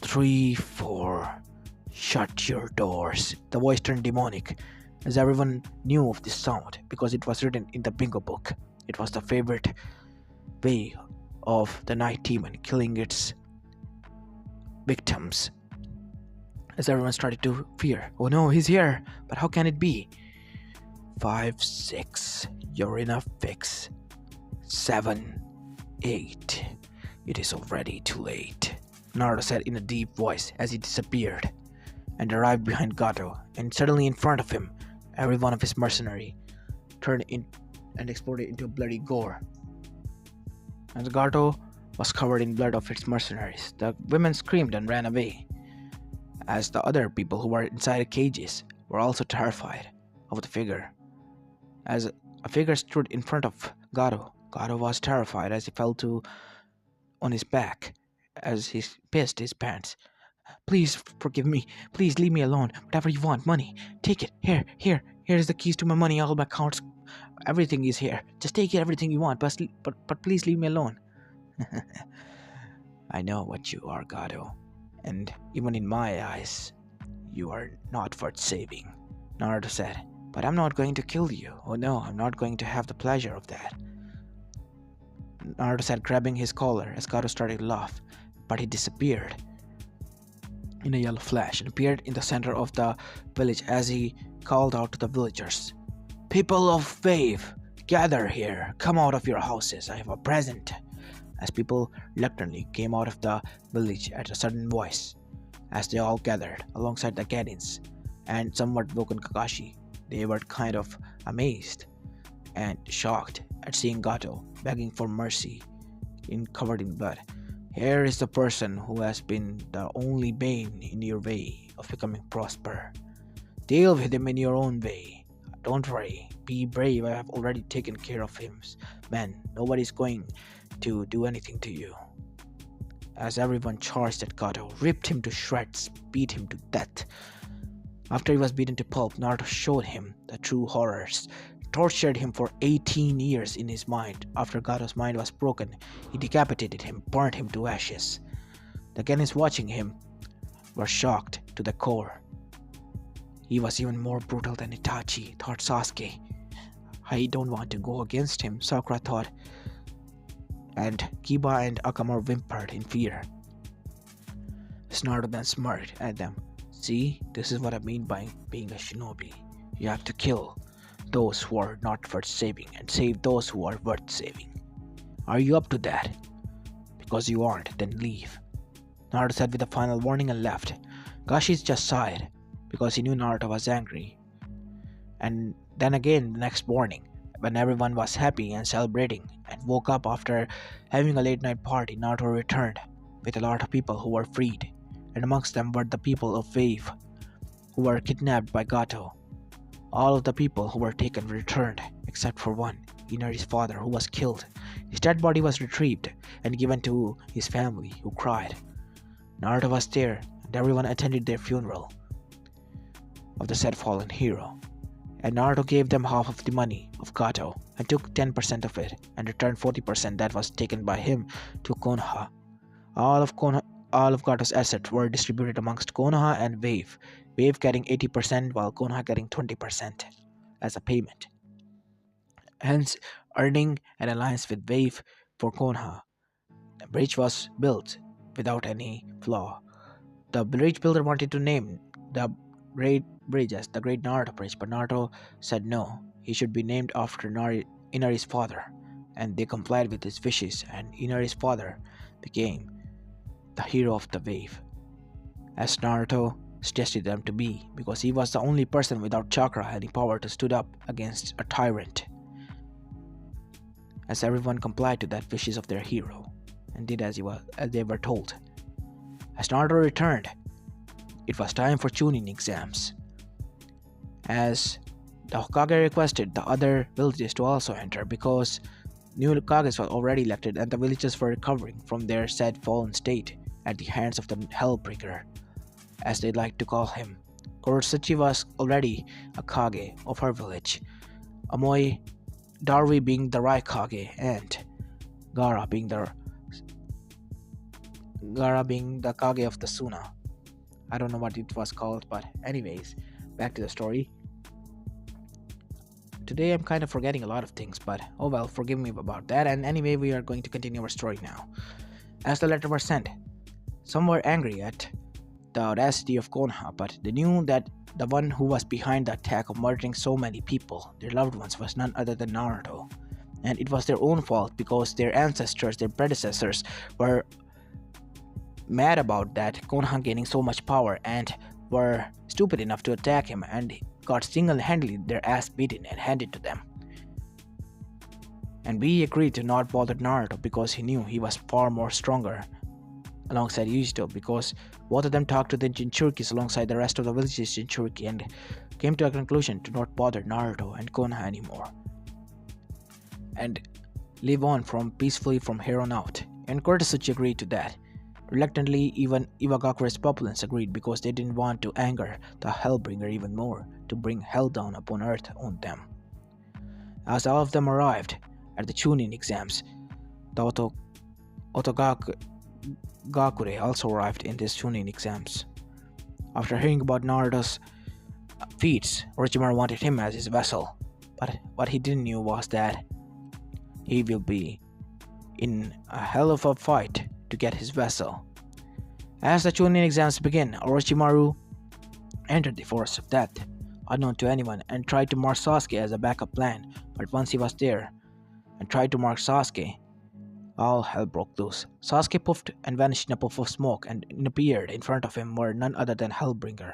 3, 4, shut your doors. The voice turned demonic, as everyone knew of this sound because it was written in the bingo book. It was the favorite way of the night demon killing its victims. As everyone started to fear, oh no, he's here, but how can it be? 5, 6, you're in a fix. 7, 8, it is already too late, Naruto said in a deep voice as he disappeared and arrived behind Gato, and suddenly in front of him, every one of his mercenaries turned in and exploded into bloody gore. As Gato was covered in blood of its mercenaries, the women screamed and ran away, as the other people who were inside the cages were also terrified of the figure. As a figure stood in front of Gato, Gato was terrified as he fell on his back as he pissed his pants. Please forgive me. Please leave me alone. Whatever you want, money. Take it. Here's the keys to my money, all my accounts. Everything is here. Just take it, everything you want, but please leave me alone. I know what you are, Gato. And even in my eyes, you are not worth saving, Naruto said. But I'm not going to kill you. Oh no, I'm not going to have the pleasure of that, Naruto said, grabbing his collar as Gato started to laugh. But he disappeared in a yellow flash and appeared in the center of the village as he called out to the villagers. People of Wave, gather here. Come out of your houses. I have a present. As people reluctantly came out of the village at a sudden voice, as they all gathered alongside the Gettins and somewhat broken Kakashi, they were kind of amazed and shocked at seeing Gato begging for mercy, covered in blood. Here is the person who has been the only bane in your way of becoming prosper. Deal with him in your own way. Don't worry, be brave. I have already taken care of him. Man, nobody's going to do anything to you. As everyone charged at Gato, ripped him to shreds, beat him to death. After he was beaten to pulp, Naruto showed him the true horrors, tortured him for 18 years in his mind. After Gato's mind was broken, he decapitated him, burnt him to ashes. The Gettins watching him were shocked to the core. He was even more brutal than Itachi, thought Sasuke. I don't want to go against him, Sakura thought, and Kiba and Akama whimpered in fear. Naruto then smirked at them. See, this is what I mean by being a shinobi. You have to kill those who are not worth saving and save those who are worth saving. Are you up to that? Because you aren't, then leave, Naruto said with a final warning and left. Kakashi just sighed because he knew Naruto was angry. And then again the next morning, when everyone was happy and celebrating and woke up after having a late night party, Naruto returned with a lot of people who were freed, and amongst them were the people of Wave who were kidnapped by Gato. All of the people who were taken returned, except for one, Inari's father, who was killed. His dead body was retrieved and given to his family, who cried. Naruto was there, and everyone attended their funeral of the said fallen hero. And Naruto gave them half of the money of Gato and took 10% of it and returned 40% that was taken by him to Konoha. All of Gato's assets were distributed amongst Konoha and Wave, Wave getting 80% while Konoha getting 20% as a payment, hence earning an alliance with Wave for Konoha. The bridge was built without any flaw. The bridge builder wanted to name the Great Bridge as the Great Naruto Bridge, but Naruto said no, he should be named after Inari's father, and they complied with his wishes, and Inari's father became the hero of the Wave, as Naruto suggested them to be, because he was the only person without chakra having power to stood up against a tyrant. As everyone complied to that wishes of their hero and did as they were told. As Naruto returned, it was time for Chunin exams. As the Hokage requested the other villages to also enter because new Hokages were already elected and the villages were recovering from their said fallen state at the hands of the Hellbreaker, as they like to call him, Kurosachi was already a Kage of her village, Amoy Darwi being the Raikage, and Gara being the Kage of the Suna. I don't know what it was called, but anyways, back to the story. Today I'm kind of forgetting a lot of things, but oh well, forgive me about that. And anyway, we are going to continue our story now. As the letter was sent, some were angry at the audacity of Konoha, but they knew that the one who was behind the attack of murdering so many people, their loved ones, was none other than Naruto. And it was their own fault because their ancestors, their predecessors, were mad about that Konoha gaining so much power and were stupid enough to attack him and got single-handedly their ass beaten and handed to them. And B agreed to not bother Naruto because he knew he was far more stronger alongside Yuji, because both of them talked to the Jinchurikis alongside the rest of the village's Jinchuriki and came to a conclusion to not bother Naruto and Konoha anymore and live on peacefully from here on out. And Kurtasuchi agreed to that. Reluctantly, even Iwagakure's populace agreed because they didn't want to anger the Hellbringer even more, to bring hell down upon earth on them. As all of them arrived at the Chunin exams, the Otogakure also arrived in these Chunin exams. After hearing about Naruto's feats, Orochimaru wanted him as his vessel, but what he didn't know was that he will be in a hell of a fight to get his vessel. As the Chunin exams begin, Orochimaru entered the Forest of Death, unknown to anyone, and tried to mark Sasuke as a backup plan, but once he was there and tried to mark Sasuke, all hell broke loose. Sasuke puffed and vanished in a puff of smoke, and appeared in front of him were none other than Hellbringer,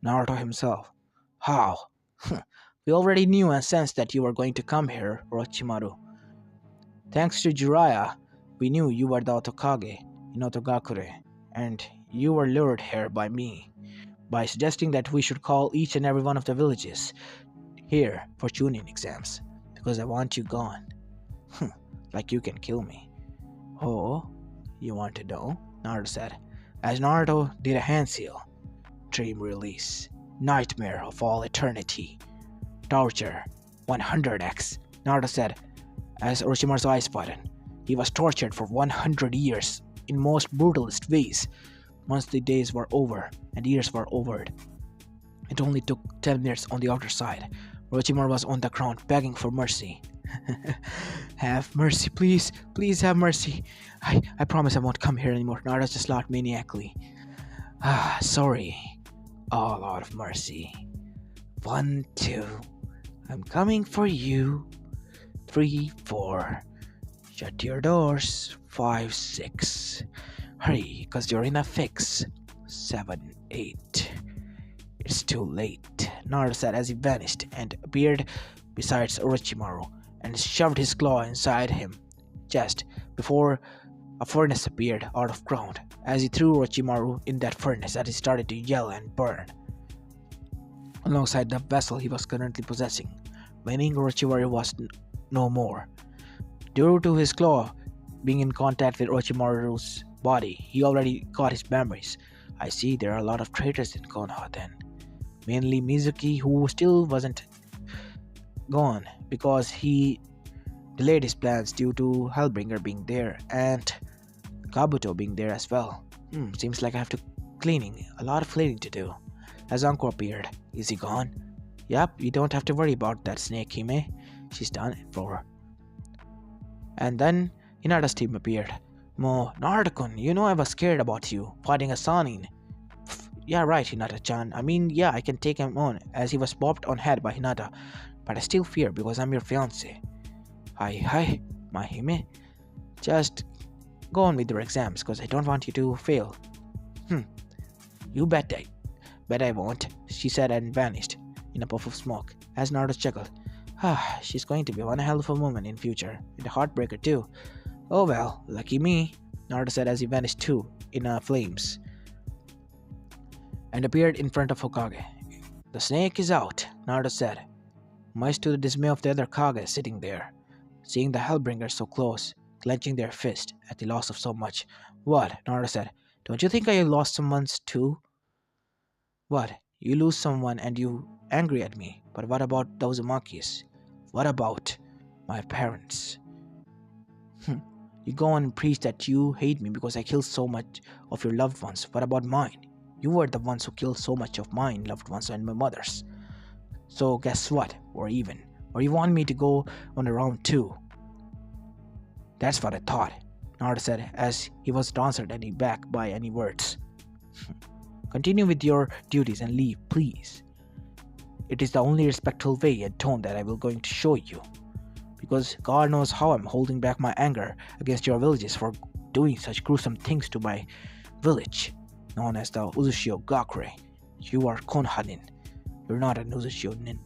Naruto himself. How? We already knew and sensed that you were going to come here, Orochimaru. Thanks to Jiraiya, we knew you were the Otokage in Otogakure, and you were lured here by me, by suggesting that we should call each and every one of the villages here for Chunin exams, because I want you gone. Like you can kill me. Oh, you want to know? Naruto said, as Naruto did a hand seal. Dream release. Nightmare of all eternity. Torture. 100x. Naruto said, as Orochimaru's eyes widened. He was tortured for 100 years in most brutalist ways. Once the days were over and years were over, it only took 10 minutes on the outer side. Orochimaru was on the ground begging for mercy. Have mercy, please. Please have mercy. I promise I won't come here anymore. Naruto just laughed maniacally. Sorry. All out of mercy. 1, 2. I'm coming for you. 3, 4. Shut your doors. 5, 6. Hurry, cause you're in a fix. 7, 8. It's too late, Naruto said as he vanished and appeared beside Orochimaru and shoved his claw inside him just before a furnace appeared out of ground. As he threw Orochimaru in that furnace, as he started to yell and burn alongside the vessel he was currently possessing, meaning Orochimaru was no more. Due to his claw being in contact with Orochimaru's body, he already got his memories. I see there are a lot of traitors in Konoha then. Mainly Mizuki, who still wasn't gone because he delayed his plans due to Hellbringer being there and Kabuto being there as well. Seems like I have a lot of cleaning to do. As Anko appeared, is he gone? Yep, you don't have to worry about that snake, Hime. She's done it for. And then Hinata's team appeared. Naruto-kun, you know I was scared about you fighting a Sanin. Yeah, right, Hinata-chan. I mean, yeah, I can take him on, as he was bopped on head by Hinata, but I still fear because I'm your fiancé. Hi, my Hime. Just go on with your exams, because I don't want you to fail. You bet I won't, she said and vanished in a puff of smoke, as Naruto chuckled. She's going to be one hell of a woman in future, and a heartbreaker too. Oh well, lucky me, Naruto said as he vanished too, in flames, and appeared in front of Hokage. The snake is out, Naruto said, much to the dismay of the other Kage sitting there, seeing the Hellbringers so close, clenching their fist at the loss of so much. What? Naruto said. Don't you think I lost some ones too? What? You lose someone and you angry at me. But what about those Umakis? What about my parents? Hmm. You go on and preach that you hate me because I killed so much of your loved ones. What about mine? You were the ones who killed so much of mine loved ones and my mother's. So guess what? We're even. Or you want me to go on a round two? That's what I thought, Naruto said as he wasn't answered any back by any words. Continue with your duties and leave, please. It is the only respectful way and tone that I will going to show you. Because God knows how I'm holding back my anger against your villages for doing such gruesome things to my village, known as the Uzushio Gakure. You are Konhanin. You're not an Uzushio Nin.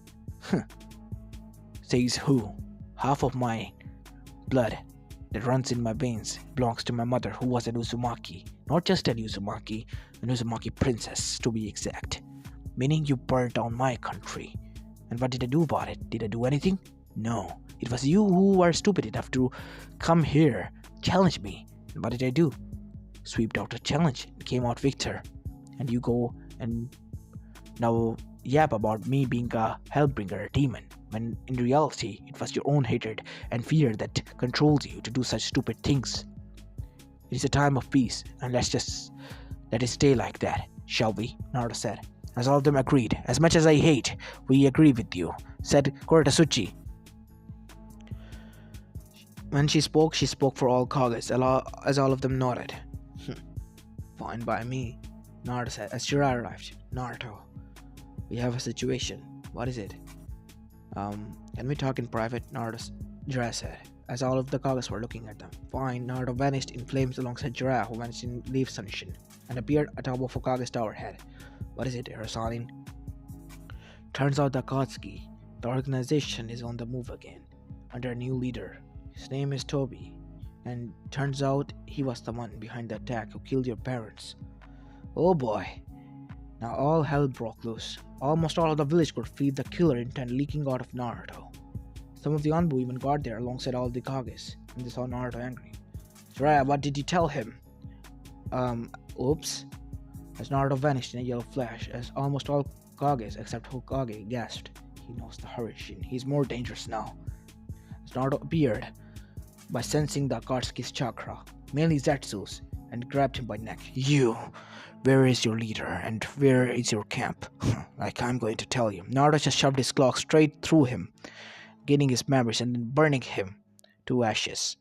Says who? Half of my blood that runs in my veins belongs to my mother, who was an Uzumaki. Not just an Uzumaki princess to be exact. Meaning you burned down my country. And what did I do about it? Did I do anything? No. It was you who were stupid enough to come here, challenge me. And what did I do? Sweeped out the challenge and came out victor. And you go and now yap about me being a hellbringer, a demon, when in reality it was your own hatred and fear that controls you to do such stupid things. It is a time of peace, and let's just let it stay like that, shall we? Naruto said, as all of them agreed. As much as I hate, we agree with you, said Koratasuchi. When she spoke for all Kages, as all of them nodded. Fine by me, Naruto said as Jiraiya arrived. Naruto, we have a situation. What is it? Can we talk in private? Jiraiya said, as all of the Kages were looking at them. Fine, Naruto vanished in flames alongside Jiraiya, who vanished in leaf sunshine, and appeared atop of Hokage's tower head. What is it, Hirosanin? Turns out the Akatsuki, the organization, is on the move again, under a new leader. His name is Toby, and turns out he was the one behind the attack who killed your parents. Oh boy. Now all hell broke loose. Almost all of the village could feel the killer intent leaking out of Naruto. Some of the Anbu even got there alongside all the Kages, and they saw Naruto angry. Jiraiya, what did you tell him? Oops. As Naruto vanished in a yellow flash, as almost all Kages except Hokage gasped. He knows the Hurricane. He's more dangerous now. As Naruto appeared by sensing the Akatsuki's chakra, mainly Zetsu's, and grabbed him by neck. You! Where is your leader, and where is your camp? Like I'm going to tell you. Naruto just shoved his claw straight through him, getting his memories and then burning him to ashes.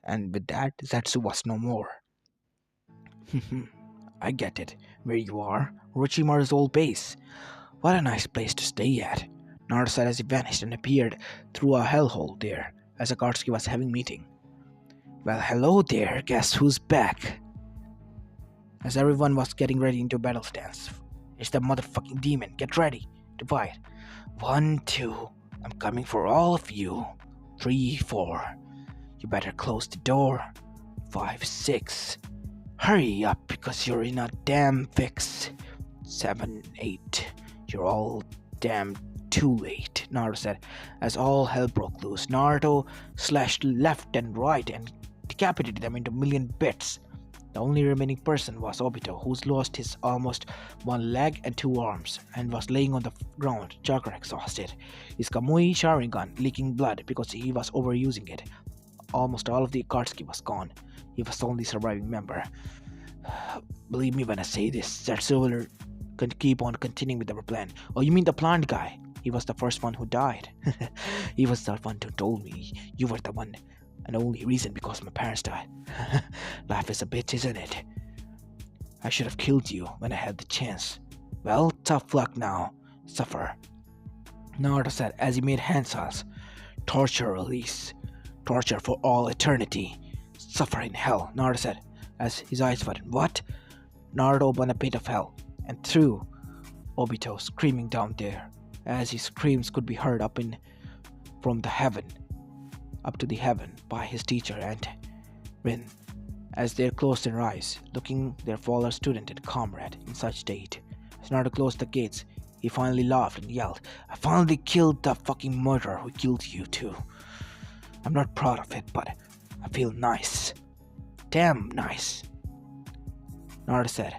And with that, Zetsu was no more. I get it. Where you are? Orochimaru's old base. What a nice place to stay at. Naruto said as he vanished and appeared through a hellhole there, as Akatsuki was having meeting. Well, hello there. Guess who's back? As everyone was getting ready into battle stance. It's the motherfucking demon. Get ready to fight. 1, 2. I'm coming for all of you. 3, 4. You better close the door. 5, 6. Hurry up because you're in a damn fix. 7, 8. You're all damn too late, Naruto said, as all hell broke loose. Naruto slashed left and right and decapitated them into a million bits. The only remaining person was Obito, who's lost his almost 1 leg and 2 arms, and was laying on the ground, chakra exhausted. His Kamui Sharingan leaking blood because he was overusing it. Almost all of the Akatsuki was gone. He was the only surviving member. Believe me when I say this, Zetsu will keep on continuing with our plan. Oh, you mean the plant guy? He was the first one who died. He was the one who told me you were the one and only reason because my parents died. Life is a bitch, isn't it? I should have killed you when I had the chance. Well, tough luck now. Suffer. Naruto said as he made hand signs. Torture release. Torture for all eternity. Suffer in hell, Naruto said as his eyes widened. What? Naruto opened a pit of hell and threw Obito screaming down there, as his screams could be heard up to the heaven by his teacher and Rin, as they closed their eyes, looking their fallen student and comrade in such state. As Naruto closed the gates, he finally laughed and yelled, I finally killed the fucking murderer who killed you too. I'm not proud of it, but I feel nice. Damn nice, Naruto said,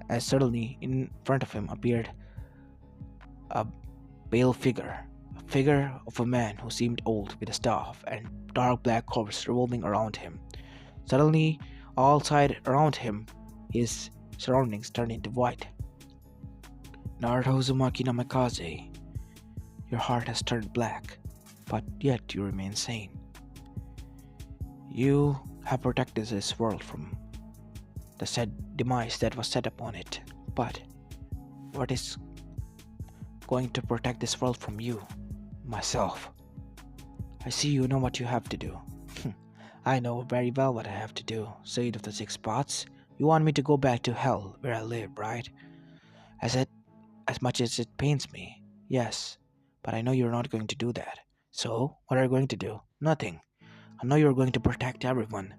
as suddenly in front of him appeared A pale figure, a figure of a man who seemed old with a staff and dark black corpse revolving around him. Suddenly, all sight around him, his surroundings turned into white. Naruto Uzumaki Namikaze, your heart has turned black, but yet you remain sane. You have protected this world from the said demise that was set upon it, but what is going to protect this world from you? Myself. I see you know what you have to do. I know very well what I have to do. Seed of the six spots. You want me to go back to hell where I live, right? As much as it pains me. Yes. But I know you're not going to do that. So, what are you going to do? Nothing. I know you're going to protect everyone.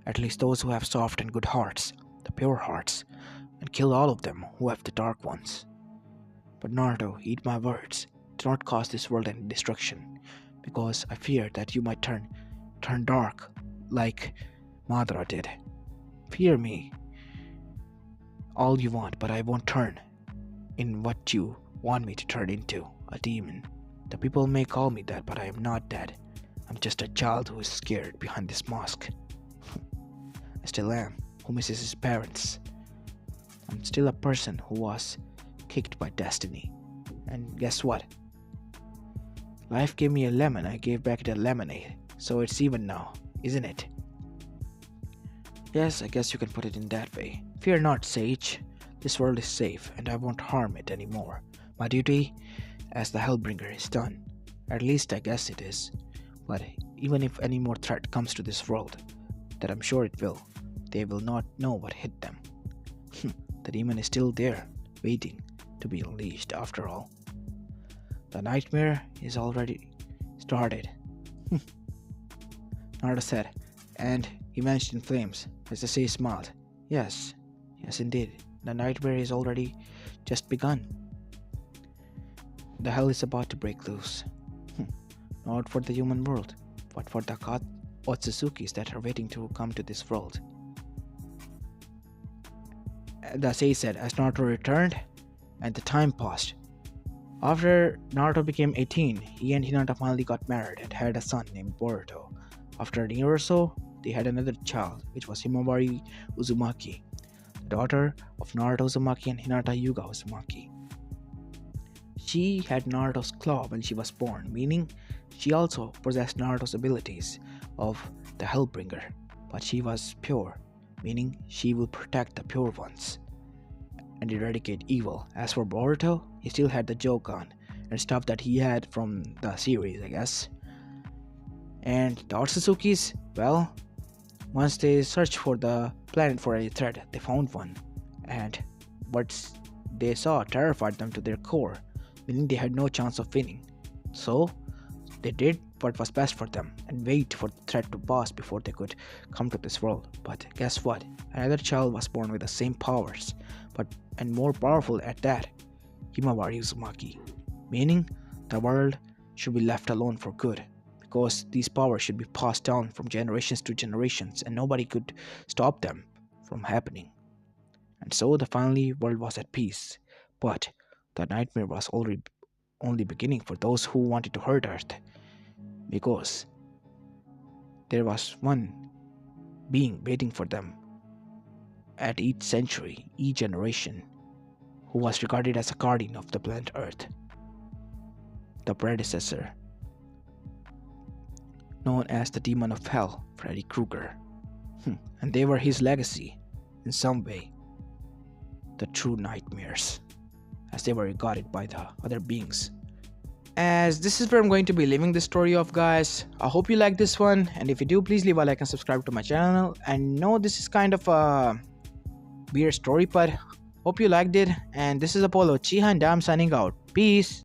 At least those who have soft and good hearts, the pure hearts, and kill all of them who have the dark ones. But Naruto, heed my words. Do not cause this world any destruction, because I fear that you might turn dark, like Madara did. Fear me all you want, but I won't turn in what you want me to turn into, a demon. The people may call me that, but I am not that. I'm just a child who is scared behind this mask. I still am, who misses his parents. I'm still a person who was kicked by destiny. And guess what? Life gave me a lemon, I gave back the lemonade. So it's even now, isn't it? Yes, I guess you can put it in that way. Fear not, Sage. This world is safe, and I won't harm it anymore. My duty as the Hellbringer is done. At least I guess it is. But even if any more threat comes to this world, that I'm sure it will, they will not know what hit them. The demon is still there, waiting to be unleashed after all. The nightmare is already started. Naruto said, and he vanished in flames as the sage smiled. Yes, indeed, the nightmare is already just begun. The hell is about to break loose. Not for the human world, but for the Otsuzukis that are waiting to come to this world. The sage said as Naruto returned, and the time passed. After Naruto became 18, he and Hinata finally got married and had a son named Boruto. After a year or so, they had another child, which was Himawari Uzumaki, the daughter of Naruto Uzumaki and Hinata Yuga Uzumaki. She had Naruto's claw when she was born, meaning she also possessed Naruto's abilities of the Hellbringer, but she was pure, meaning she will protect the pure ones and eradicate evil. As for Boruto, he still had the Jokan and stuff that he had from the series, I guess. And the Otsuzukis, well, once they searched for the planet for any threat, they found one. And what they saw terrified them to their core, meaning they had no chance of winning. So, they did what was best for them and wait for the threat to pass before they could come to this world. But guess what? Another child was born with the same powers, and more powerful at that, Himawari Uzumaki, meaning the world should be left alone for good, because these powers should be passed down from generations to generations and nobody could stop them from happening. And so the finally world was at peace, but the nightmare was only beginning for those who wanted to hurt Earth, because there was one being waiting for them at each century, each generation, who was regarded as a guardian of the planet Earth, the predecessor, known as the Demon of Hell, Freddy Krueger. And they were his legacy, in some way, the true nightmares, as they were regarded by the other beings. As this is where I'm going to be leaving this story off, guys. I hope you like this one, and if you do, please leave a like and subscribe to my channel. And no, this is kind of a weird story, but hope you liked it. And this is Apollo Uchiha, and I'm signing out. Peace.